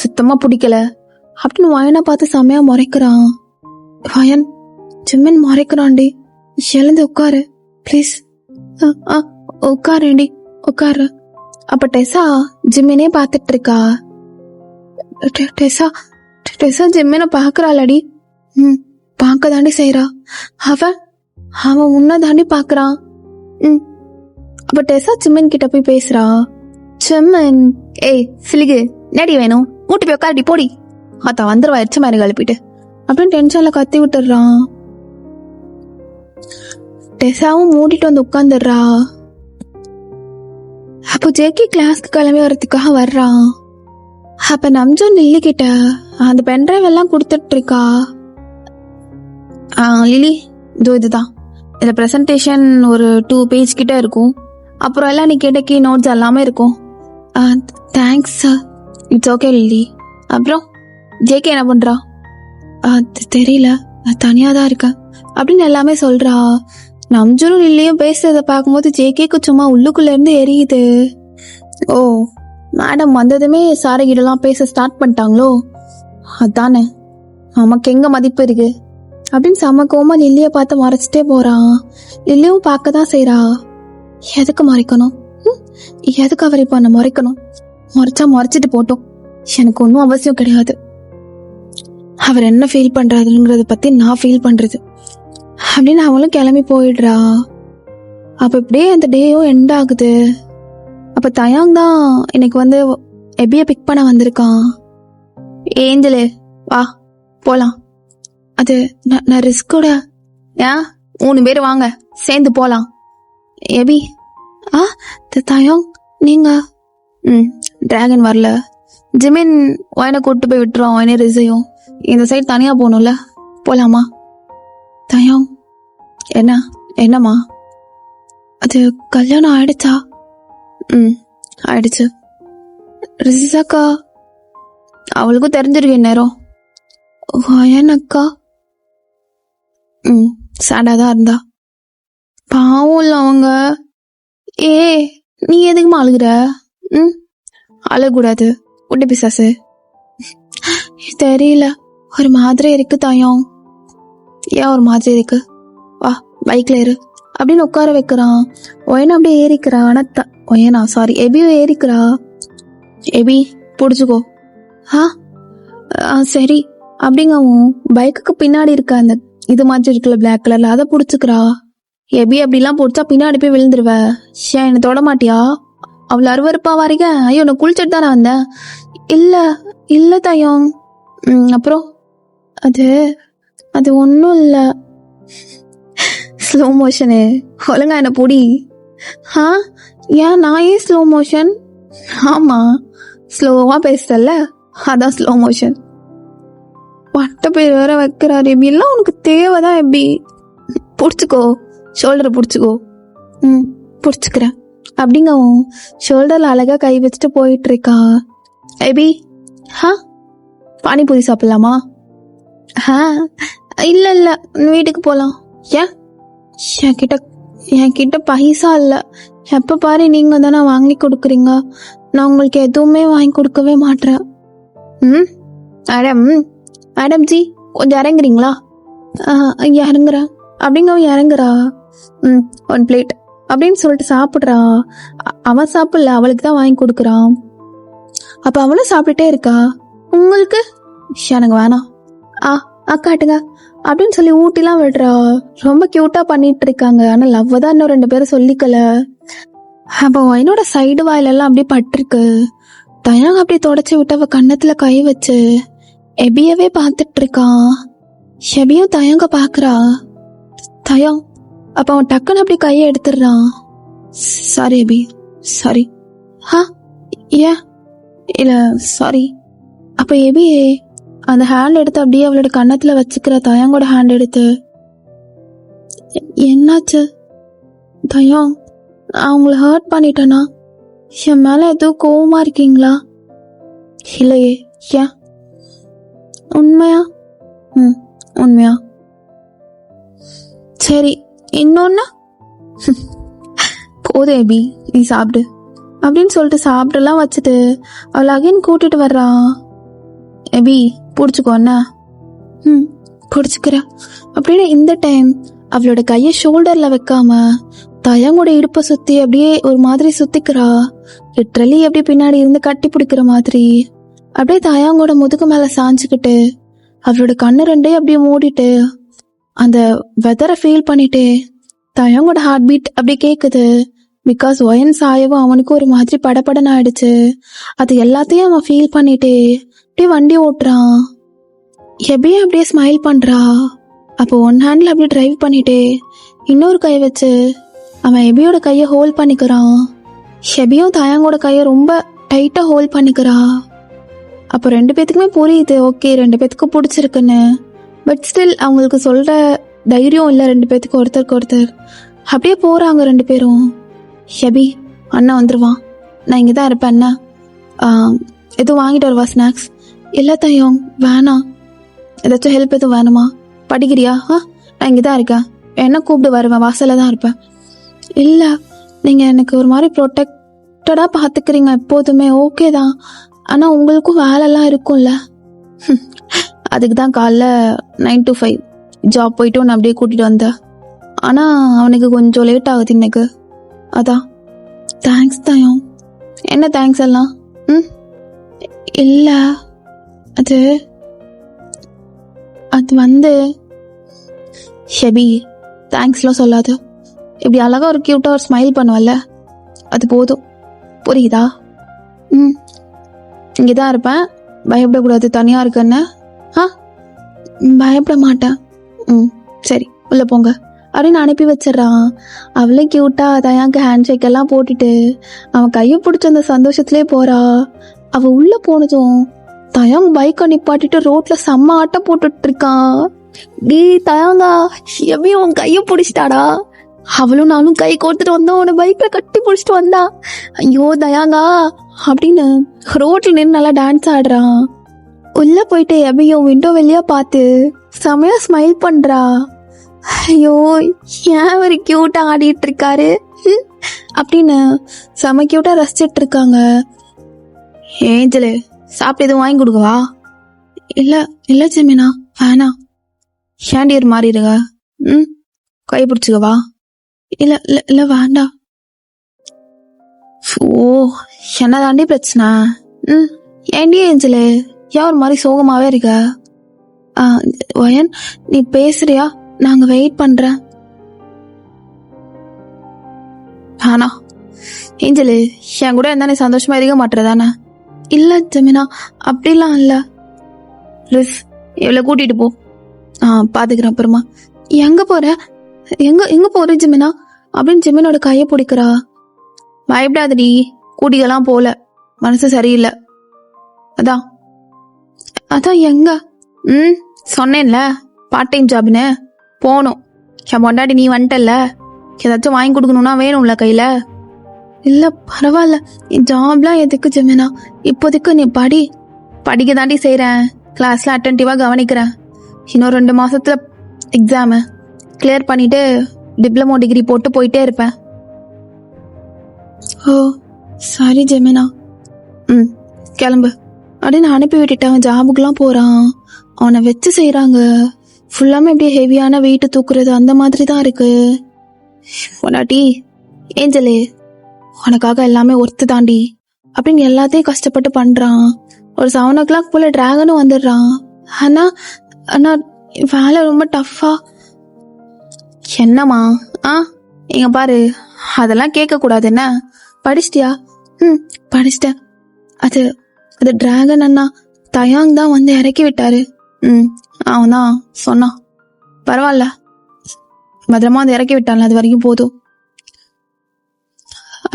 சுத்தமா பிடிக்கல. அப்படின்னு வயனை பார்த்து செமையா முறைக்கிறான். வயன் ஜிம்மின் முறைக்கிறான்டி. எழுந்து உட்காரு ப்ளீஸ். உட்காரேண்டி உட்காரு. அப்ப டெசா ஜிம்மினே பார்த்துட்டு இருக்கா. டெசா டெசா ஜிம்மினை பாக்குறாளடி. பார்க்க தாண்டி செய்யறா. அவன் உன்ன தாண்டி பாக்குறான். அப்ப டெசா சிம்மன் கிட்ட போய் பேசுறா. சிம்மன், ஏய் சிலிகு நடி வேணும், ஊட்டி போய் உட்காரடி போடி, அத்த வந்துருவா எச்ச மாதிரி கழுப்பிட்டு அப்படின்னு டென்ஷன்ல கத்தி விட்டுறான். டெசாவும் மூடிட்டு வந்து உட்காந்துடுறா. அப்போ ஜேகே கிளாஸ்க்கு கிளம்பி வரதுக்காக வர்றான். அப்ப நம்ஜூன் லில்லி கிட்ட அந்த பென்ட்ரைவ் எல்லாம் கொடுத்துட்டு இருக்கா. லிலி இதுதான் இந்த ப்ரெசன்டேஷன் ஒரு 2 பேஜ் கிட்ட இருக்கும். அப்புறம் எல்லாம் நீ கேட்ட கீ நோட்ஸ் எல்லாமே இருக்கும். Thanks sir. It's okay Lily. அப்புறம் ஜேகே என்ன பண்றா? தெரியல, நான் தனியா தான் இருக்கேன் அப்படின்னு எல்லாமே சொல்றா. நம்ஜூனும் லில்லியும் பேசுறத பார்க்கும்போது ஜேகேக்கு சும்மா உள்ளுக்குள்ள இருந்து எரியுது. ஓ, மேடம் வந்ததுமே சாரி கிட்டலாம் பேச ஸ்டார்ட் பண்ணிட்டாங்களோ, அதானே நமக்கு எங்க மதிப்பு இருக்கு அப்படின்னு சமக்கோமா லில்லிய பார்த்து மறைச்சிட்டே போறான். லில்லியும் பார்க்க தான் செய்யறா. எதுக்கு மறைக்கணும்? எதுக்கு அவர் இப்ப மறைக்கணும்? மறைச்சா மறைச்சிட்டு போட்டோம், எனக்கு ஒன்னும் அவசியம் கிடையாது. அவர் என்ன ஃபீல் பண்றாருங்கிறத பத்தி நான் ஃபீல் பண்றது அப்படின்னு அவளும் கிளம்பி போயிடுறா. அப்ப இப்படியே அந்த டேயும் எண்ட் ஆகுது. அப்ப தயாங் தான் இன்னைக்கு வந்து எபிய பிக் பண்ண வந்திருக்கான். ஏஞ்சலு வா போலாம். அது நான் ரிஸ்கோட. ஏன் 3 பேர் வாங்க சேர்ந்து போலாம். எபி தயாங் நீங்க? டிராகன் வரல. ஜிமின் வயனை கூட்டு போய் விட்டுருவோம். வயனை ரிசையும் இந்த சைடு தனியா போகணும்ல, போலாமா? தயாங் என்னம்மா? அது கல்யாணம் ஆயிடுச்சா? ஆயிடுச்சு. ரிசாக்கா அவளுக்கும் தெரிஞ்சிருக்கு நேரம். வயனக்கா சேடாதான் இருந்தா. பாவம் இல்ல அவங்க. நீ எதுக்குமா அழுகுற? அழக்கூடாது குட்டி பிசாசு. தெரியல, ஒரு மாதிரி இருக்கு தாயம். ஏன் ஒரு மாதிரி இருக்கு? வா பைக்ல ஏறு அப்படின்னு உட்கார வைக்கிறான். ஒயனா அப்படியே ஏறிக்கிறா. ஆனா எபியும் ஏறிக்கிறா. எபி புடிச்சுக்கோ. சரி அப்படிங்கவும் பைக்குக்கு பின்னாடி இருக்க அந்த இது மாதிரி இருக்குல்ல பிளாக் கலர்ல, அதை புடிச்சுக்கிறா. எபி அப்படிலாம் புடிச்சா பின்னாடி போய் விழுந்துருவ. என்ன தொட மாட்டியா? அவளை அருவருப்பா வாரிக. ஐயோ நான் குளிச்சுட்டு தானே வந்தேன். இல்ல தயம். அப்புறம் அது ஒன்னும் இல்ல. ஸ்லோ மோஷனு ஒழுங்கா என்ன பொடி. ஏன் நான் ஏன் ஸ்லோ மோஷன்? ஆமா ஸ்லோவா பேசுறல்ல, அதான் ஸ்லோ மோஷன். பட்ட பேர் வேற வைக்கிறாரு. எபி எல்லாம் உனக்கு தேவைதான். எபி புடிச்சுக்கோ, ஷோல்டரை புடிச்சுக்கோ. புடிச்சுக்கிறேன் அப்படிங்கவும் ஷோல்டர்ல அழகா கை வச்சுட்டு போயிட்டு இருக்கா. எபி பானிபூரி சாப்பிடலாமா? இல்ல வீட்டுக்கு போலாம். ஏன்? என்கிட்ட பைசா இல்ல. எப்ப பாரு நீங்க தானே வாங்கி கொடுக்குறீங்க, நான் உங்களுக்கு எதுவுமே வாங்கி கொடுக்கவே மாட்டேன். மேடம் ஜி கொஞ்சம் இறங்குறீங்களா? இறங்குறேன் அப்படிங்க இறங்குறா. 1 பிளேட் அப்படின்னு சொல்லிட்டு சாப்பிடுறா. அவன் சாப்பிடல, அவளுக்கு தான் வாங்கி கொடுக்குறான். அப்ப அவளும் சாப்பிட்டுட்டே இருக்கா. உங்களுக்கு? எனக்கு வேணாம். காட்டுங்க அப்படின்னு சொல்லி ஊட்டிலாம் விடுறா. ரொம்ப கியூட்டா பண்ணிட்டு இருக்காங்க. ஆனா லவ் தான் இன்னும் 2 பேரும் சொல்லிக்கல. அப்போ என்னோட சைடு வாயிலெல்லாம் அப்படியே பட்டிருக்கு. தயாங் அப்படியே தொடச்சி விட்டு அவ கன்னத்துல கை வச்சு எபியவே பார்த்துட்டு இருக்கான். எபியும் தயங்க பாக்குறா. தயாங் அப்ப அவன் டக்குன்னு அப்படி கையை எடுத்துடுறான். Sorry எபி, sorry. ஏன்? இல்ல சாரி. அப்ப எபி அந்த ஹேண்ட் எடுத்து அப்படியே அவளோட கன்னத்துல வச்சுக்கிற. தயாங்கோட ஹேண்ட் எடுத்து. என்னாச்சு தயாங்? அவங்கள ஹர்ட் பண்ணிட்டேனா? என் மேல எதுவும் கோவமா இருக்கீங்களா? இல்லையே. ஏன்? உண்மையா? உண்மையா? சரி இன்னொன்னு. போதும் எபி நீ சாப்பிடு அப்படின்னு சொல்லிட்டு சாப்பிடலாம் வச்சுட்டு அவளை அகைன் கூட்டிட்டு வர்றான். எபி பிடிச்சிக்கோ அண்ணா. ம், பிடிச்சிக்கிற அப்படின்னு இந்த டைம் அவளோட கையை ஷோல்டர்ல வைக்காம தயங்கோட இடுப்பை சுத்தி அப்படியே ஒரு மாதிரி சுத்திக்கிறா. லிட்ரலி அப்படியே பின்னாடி இருந்து கட்டி பிடிக்கிற மாதிரி அப்படியே தயாங்கோட முதுகு மேல சாஞ்சுக்கிட்டு அவளோட கண்ணு ரெண்டையும் அப்படியே மூடிட்டு அந்த வெதரை ஃபீல் பண்ணிட்டு தயாங்கோட ஹார்ட் பீட் அப்படியே கேக்குது. பிகாஸ் ஒயன் சாயவும் அவனுக்கு ஒரு மாதிரி படபடன்னு ஆயிடுச்சு. அது எல்லாத்தையும் அவன் ஃபீல் பண்ணிட்டு அப்படியே வண்டி ஓட்டுறான். எப்படியே அப்படியே ஸ்மைல் பண்றா. அப்போ ஒன் ஹேண்ட்ல அப்படியே டிரைவ் பண்ணிட்டு இன்னொரு கை வச்சு அவன் எபியோட கையை ஹோல்ட் பண்ணிக்கிறான். எபியும் தயாங்கோட கையை ரொம்ப டைட்டா ஹோல்ட் பண்ணிக்கிறா. அப்போ 2 பேத்துக்குமே புரியுது, ஓகே 2 பேத்துக்கும் பிடிச்சிருக்குன்னு. பட் ஸ்டில் அவங்களுக்கு சொல்ற தைரியம் இல்லை 2 பேத்துக்கும் ஒருத்தருக்கு ஒருத்தர். அப்படியே போறாங்க 2 பேரும். எபி அண்ணா வந்துருவான், நான் இங்கே தான் இருப்பேன் அண்ணா, எதுவும் வாங்கிட்டு வருவா ஸ்நாக்ஸ். இல்லை தயம் வேணாம், ஏதாச்சும் ஹெல்ப் எதுவும் வேணுமா, படிக்கிறியா? நான் இங்கே தான் இருக்கேன், என்ன கூப்பிட்டு வருவேன், வாசலில் தான் இருப்பேன். இல்லை நீங்கள் எனக்கு ஒரு மாதிரி ப்ரொடெக்டடாக பார்த்துக்கிறீங்க எப்போதுமே, ஓகே தான், ஆனால் உங்களுக்கும் வேலைலாம் இருக்கும்ல. அதுக்கு தான் காலைல 9 to 5 ஜாப் போயிட்டு ஒன்று அப்படியே கூட்டிகிட்டு வந்தேன். ஆனால் அவனுக்கு கொஞ்சம் லேட் ஆகுது இன்னைக்கு, அதான். தேங்க்ஸ் தயம். என்ன தேங்க்ஸ் எல்லாம்? இல்லை அது வந்து ஷெபி தேங்க்ஸ்லாம் சொல்லாது. இப்படி அழகா ஒரு கியூட்டா ஒரு ஸ்மைல் பண்ணுவல்ல, அது போதும், புரியுதா? இங்கே தான் இருப்பேன், பயப்படக்கூடாது, தனியா இருக்குன்னு. பயப்பட மாட்டேன். சரி உள்ள போங்க அப்படின்னு அனுப்பி வச்சிடறான். அவளே கியூட்டா தயாங்க ஹேண்ட் ஷேக் எல்லாம் போட்டுட்டு அவன் கையை பிடிச்ச அந்த சந்தோஷத்துலேயே போறா. அவ உள்ள போனதும் தயாங் பைக்கை நிப்பாட்டிட்டு ரோட்ல செம்ம ஆட்டம் போட்டுட்டு இருக்கான். டீ தயாங்கா எப்படி உன் கையை பிடிச்சிட்டாடா. அவளும் நானும் கை கோர்த்துட்டு வந்தோம், உன்னை பைக்ல கட்டி பிடிச்சிட்டு வந்தா. ஐயோ தயாங்கா அப்படின்னு ரோட்ல நின்று நல்லா டான்ஸ் ஆடுறான். உள்ள போயிட்டு எபையும் விண்டோ வெளியா பார்த்து செமையா ஸ்மைல் பண்றா. ஐயோ ஏன் ஒரு கியூட்டா ஆடிட்டு இருக்காரு அப்படின்னு செம கியூட்டா ரசிச்சிட்டு இருக்காங்க. ஏஞ்சலு சாப்பிட்டு எதுவும் வாங்கி கொடுக்கவா? இல்ல இல்ல ஜெமினா வேணாம். ஏண்டி ஒரு மாதிரி இருக்க? கை பிடிச்சிக்கவா? இல்ல இல்ல இல்ல வேண்டாம். ஓ என்ன தாண்டி பிரச்சனை? ஏண்டி ஏஞ்சலு ஏன் ஒரு மாதிரி சோகமாவே இருக்க? ஒயன் நீ பேசுறியா? நாங்க வெயிட் பண்றேன். ஆனா ஏஞ்சலு என் கூட இருந்தா நீ சந்தோஷமா இருக்க மாட்டேதானே? இல்ல ஜெமினா அப்படிலாம் இல்ல. லிஸ் எவ்வளோ கூட்டிட்டு போ, பாத்துக்கிறேன் அப்புறமா. எங்க போற? எங்க போற ஜெமினா அப்படின்னு ஜெமினோட கையை பிடிக்கிறா. பயப்படாதடி, கூட்டிகளாம் போல, மனசு சரியில்லை. அதான் எங்க? சொன்னேன்ல பார்ட் டைம் ஜாப்னு, போகணும். என் பொண்டாட்டி நீ வந்துட்டல்ல, ஏதாச்சும் வாங்கி கொடுக்கணும்னா வேணும்ல கையில. இல்ல பரவாயில்ல, ஜாப்லாம் எதுக்கு ஜெமினா, இப்போதைக்கு நீ படிக்க தாண்டி செய்யறேன், கிளாஸ்ல அட்டென்டிவா கவனிக்கிறேன். இன்னும் 2 மாசத்துல எக்ஸாமு கிளியர் பண்ணிட்டு டிப்ளமோ டிகிரி போட்டு போயிட்டே இருப்பேன். ஓ சாரி ஜெமினா. கிளம்பு அப்படின்னு அனுப்பி விட்டுட்டு அவன் ஜாபுக்குலாம் போறான். அவனை வச்சு செய்யறாங்க. ஃபுல்லாமே அப்படியே ஹெவியான வெயிட்டு தூக்குறது அந்த மாதிரி தான் இருக்கு. பொண்டாட்டி ஏஞ்சலே உனக்காக எல்லாமே ஒர்த்து தாண்டி அப்படின்னு எல்லாத்தையும் கஷ்டப்பட்டு பண்றான். ஒரு 7 o'clock போல டிராகனும் வந்துடுறான். ஆனா வேலை ரொம்ப டஃப்பா. என்னம்மா இங்க பாரு, அதெல்லாம் கேட்க கூடாது. என்ன படிச்சிட்டியா? படிச்சிட்டேன். அது டிராகன் அண்ணா தயாங் தான் வந்து இறக்கி விட்டாரு. அவன் தான் சொன்னான். பரவாயில்ல, பத்திரமா வந்து இறக்கி விட்டான்ல, அது வரைக்கும் போதும்.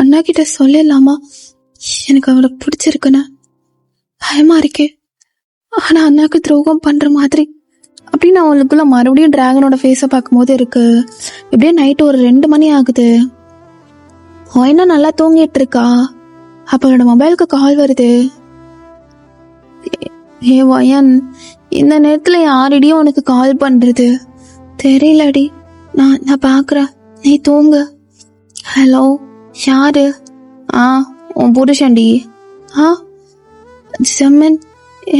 அண்ணா கிட்ட சொல்லிடலாமா? எனக்கு அவளை பிடிச்சிருக்குன்னு பயமா இருக்கு. ஆனா அண்ணாக்கு துரோகம் பண்ற மாதிரி அப்படின்னு அவளுக்குள்ள மறுபடியும் டிராகனோட ஃபேஸை பார்க்கும்போது இருக்கு. இப்படியே நைட்டு ஒரு 2 மணி ஆகுது. ஒயனா நல்லா தூங்கிட்டு இருக்கா. அப்ப அவளோட மொபைலுக்கு கால் வருது. ஏ ஒயன், இந்த நேரத்துல யாரிடையும் உனக்கு கால் பண்றது தெரியலடி, நான் பாக்குறேன், நீ தூங்கு. ஹலோ யாரு? உன் புருஷன்டி. ஜெமின்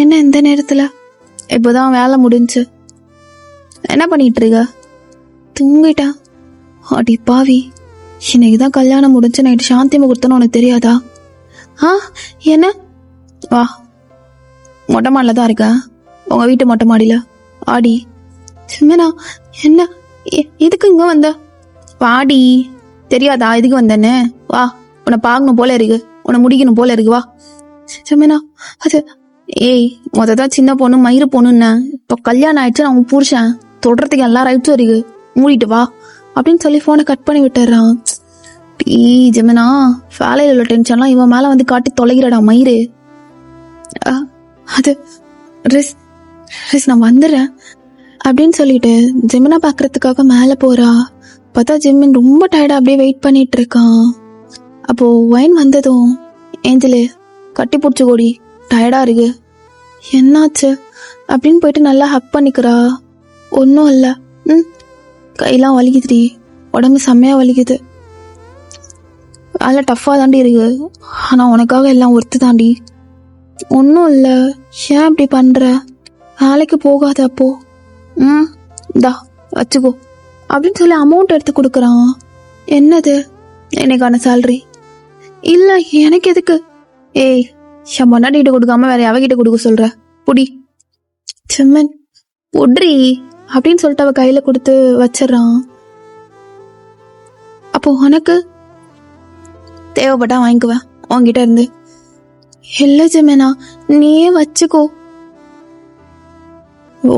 என்ன இந்த நேரத்துல? இப்போதான் வேலை முடிஞ்சு. என்ன பண்ணிட்டு இருக்க? தூங்கிட்டேன். அடி பாவி, இன்னைக்குதான் கல்யாணம் முடிஞ்சு நைட்டு சாந்தி முகூர்த்தம்னு உனக்கு தெரியாதா? என்ன? வா, மொட்டை மாடியில் தான் இருக்க, உங்க வீட்டு மொட்டை மாடியில. ஆடி சும்மனா, என்ன எதுக்கு இங்க வந்த? வாடி, தெரியாதா எதுக்கு வந்தேன்னு? வா, உன்னை பார்க்கணும் போல இருக்கு, உன்னை முடிக்கணும் போல இருக்கு, வா. சும்மனா, அது ஏய், மொததான் சின்ன பொண்ணு மயிறு பொண்ணுன்னு, இப்போ கல்யாணம் ஆயிடுச்சு, நான் உன் புருஷன், தொடறதுக்கு எல்லா ரைட்ஸும் இருக்கு, மூடிட்டு வா அப்படின்னு சொல்லி போனை கட் பண்ணி விட்டுறான். ஜெமினா, வேலையில் உள்ள டென்ஷன்லாம் இவன் மேல வந்து காட்டி தொலைகிறடா மயிறு. அது ரிஸ் நான் வந்துடுறேன் அப்படின்னு சொல்லிட்டு ஜெமினா பாக்குறதுக்காக மேல போறா. பார்த்தா ஜெமின் ரொம்ப டயர்டா அப்படியே வெயிட் பண்ணிட்டு இருக்கான். அப்போ ஒயின் வந்ததும், ஏஞ்சலு கட்டி பிடிச்சி கூடி, டயர்டா இருக்கு, என்னாச்சு அப்படின்னு போயிட்டு நல்லா ஹக் பண்ணிக்கிறா. ஒன்னும் இல்ல, கையெல்லாம் வலிக்குதுடி, உடம்பு செம்மையா வலிக்குது, வேலை டஃபா தாண்டி இருக்கு, ஆனா உனக்காக எல்லாம் ஒர்த்து தாண்டி. ஒன்னும் இல்ல, ஏன் இப்படி பண்ற? வேலைக்கு போகாத அப்போ. இந்தா வச்சுக்கோ அப்படின்னு சொல்லி அமௌண்ட் எடுத்து கொடுக்குறான். என்னது? எனக்கான சேலரி? இல்ல, எனக்கு எதுக்கு? ஏய், என் பொண்டாட்டிகிட்ட கொடுக்காம வேற எவகிட்ட கொடுக்க சொல்ற? புடி. செம்மன் புட்ரி அப்படின்னு சொல்லிட்டு அவ கையில கொடுத்து வச்சிடறான். அப்போ உனக்கு தேவைப்பட்டா வாங்கிக்குவேன் உன்கிட்ட இருந்து. இல்ல ஜெமினா, நீயே வச்சுக்கோ. ஓ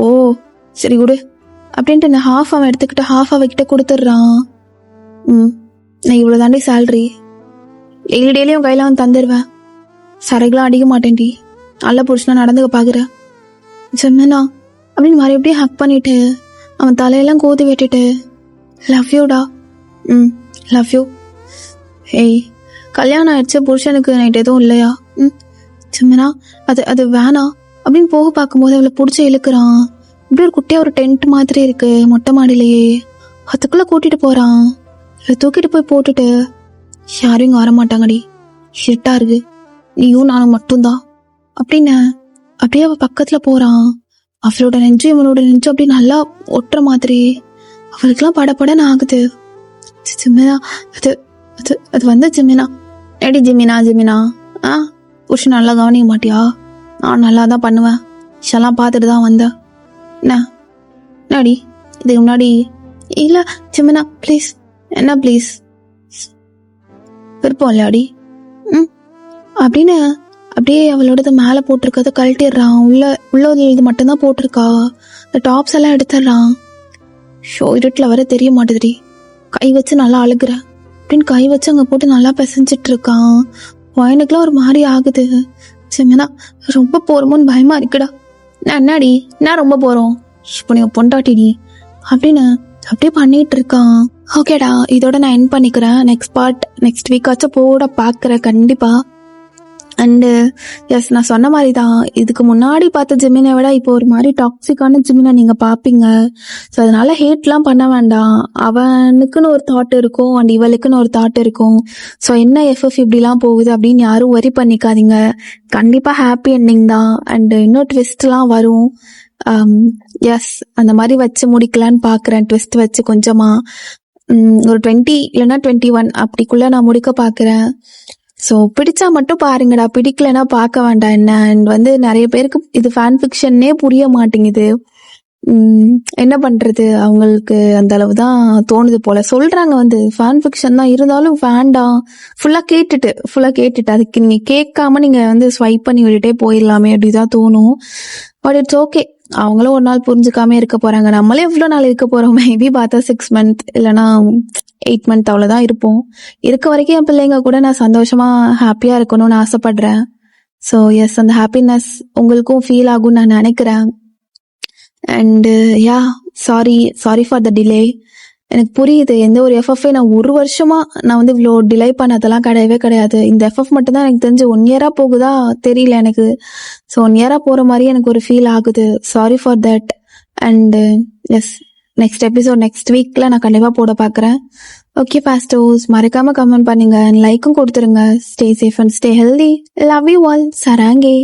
சரி கொடு அப்படின்ட்டு நான் ஹாஃப் அவன் எடுத்துக்கிட்டு ஹாஃப் அவகிட்ட கொடுத்துட்றான். நான் இவ்வளோ தாண்டி சேலரி, டெய்லியும் கையில வந்து தந்துடுவேன், சரைகளாம் அடிக்க மாட்டேன்டி, நல்ல புருஷனா நடந்துக்க பாக்குற ஜெமினா அப்படின்னு மறுபடியும் ஹக் பண்ணிட்டு அவன் தலையெல்லாம் கோதி விட்டுட்டு, லவ் யூடா. Love you. ஏய், கல்யாணம் ஆயிடுச்சு, புருஷனுக்கு நைட் எதுவும் இல்லையா? ஜெமினா, அது வேணாம் அப்படின்னு போக பார்க்கும்போது அவளை பிடிச்சி இழுக்கிறான். இப்படி ஒரு குட்டியா ஒரு டென்ட் மாதிரி இருக்கு மொட்டை மாடியிலேயே, அதுக்குள்ள கூட்டிட்டு போறான். இவளை தூக்கிட்டு போய் போட்டுட்டு, யாரும் இங்க வரமாட்டாங்கடி, ஷிட்டா இருக்கு, நீயும் நானும் மட்டும்தான் அப்படின்னு அப்படியே அவ பக்கத்துல போறான். அவளோட நெஞ்சு இவனோட நெஞ்சு அப்படி நல்லா ஒட்டுற மாதிரி அவளுக்குலாம் படப்படன்னு ஆகுது. ஜெமினா, அது வந்து ஜெமினா, எடி ஜெமினா, புருஷன் நல்லா கவனிக்க மாட்டியா? நான் நல்லா தான் பண்ணுவேன், ஷெல்லாம் பார்த்துட்டு தான் வந்தேன். என்னடி இதுக்கு முன்னாடி? இல்ல ஜெமினா ப்ளீஸ். என்ன ப்ளீஸ்? விருப்பம் இல்லையாடி? அப்படின்னு அப்படியே அவளோடது மேலே போட்டிருக்கத கழட்டிடுறான். உள்ள இது மட்டும்தான் போட்டிருக்கா, இந்த டாப்ஸ் எல்லாம் எடுத்துடுறான். ஷோ இருட்டில் வர தெரிய மாட்டேதுடி, கை வச்சு நல்லா அழுகுற அப்படின்னு கை வச்சு அங்கே போட்டு நல்லா பிசைஞ்சிட்டு இருக்கான். வயனுக்குலாம் ஒரு மாதிரி ஆகுது. ஜெமினா, ரொம்ப போறோமோன்னு பயமா இருக்குடா. என்னடி என்ன ரொம்ப போறோம், இப்போ நீ பொண்டாட்டிடி அப்படின்னு அப்படியே பண்ணிட்டு இருக்கான். ஓகேடா, இதோட நான் என் பண்ணிக்கிறேன். நெக்ஸ்ட் பார்ட் நெக்ஸ்ட் வீக்காச்சும் போட பார்க்குறேன் கண்டிப்பா. அண்டு எஸ், நான் சொன்ன மாதிரி தான், இதுக்கு முன்னாடி பார்த்த ஜெமினை விட இப்போ ஒரு மாதிரி டாக்ஸிக்கான ஜெமினை நீங்கள் பார்ப்பீங்க. ஸோ அதனால ஹேட்லாம் பண்ண வேண்டாம். அவனுக்குன்னு ஒரு தாட் இருக்கும் அண்ட் இவளுக்குன்னு ஒரு தாட் இருக்கும். ஸோ என்ன எஃப்எஃப் இப்படிலாம் போகுது அப்படின்னு யாரும் வரி பண்ணிக்காதீங்க. கண்டிப்பாக ஹாப்பி எண்டிங் தான். அண்டு இன்னும் ட்விஸ்ட்லாம் வரும். எஸ், அந்த மாதிரி வச்சு முடிக்கலான்னு பார்க்குறேன். ட்விஸ்ட் வச்சு கொஞ்சமாக ஒரு 20 இல்லைன்னா 21 அப்படிக்குள்ளே நான் முடிக்க பார்க்குறேன். ஸோ பிடிச்சா மட்டும் பாருங்கடா, பிடிக்கலன்னா பார்க்க வேண்டாம். என்ன அண்ட் வந்து நிறைய பேருக்கு இது ஃபேன் ஃபிக்ஷன்னே புரிய மாட்டேங்குது. என்ன பண்றது, அவங்களுக்கு அந்த அளவு தான் தோணுது போல. சொல்றாங்க வந்து ஃபேன் ஃபிக்ஷன் தான், இருந்தாலும் வேண்டாம், ஃபுல்லா கேட்டுட்டு அதுக்கு நீங்க கேட்காம நீங்க வந்து ஸ்வைப் பண்ணி விட்டுட்டே போயிடலாமே அப்படிதான் தோணும். பட் இட்ஸ் ஓகே, அவங்களும் ஒரு நாள் புரிஞ்சுக்காம இருக்க போறாங்க. நம்மளே எவ்வளோ நாள் இருக்க போறோம், மேபி பார்த்தா 6 month இல்லைன்னா 8 month அவ்வளோதான் இருப்போம். இருக்க வரைக்கும் என் பிள்ளைங்க கூட நான் சந்தோஷமா ஹாப்பியா இருக்கணும்னு ஆசைப்படுறேன். ஸோ எஸ், அந்த ஹாப்பினஸ் உங்களுக்கும் ஃபீல் ஆகும்னு நான் நினைக்கிறேன். And yeah, sorry for the delay. எனக்கு புரியுது, எந்த ஒரு எஃப்எஃப் நான் ஒரு வருஷமா நான் வந்து இவ்வளோ டிலே பண்ணதெல்லாம் கிடையவே கிடையாது. இந்த எஃப்எஃப் மட்டும் தான் எனக்கு தெரிஞ்சு 1 year போகுதா தெரியல எனக்கு. ஸோ 1 year போகிற மாதிரி எனக்கு ஒரு ஃபீல் ஆகுது. Sorry for that. And yes, next episode next வீக்கில் நான் கண்டிப்பாக போட பார்க்குறேன். ஓகே பாஸ்டோஸ், மறக்காமல் கமெண்ட் பண்ணுங்க, லைக்கும் கொடுத்துருங்க. Stay safe and stay healthy. Love you all. சராங்கே.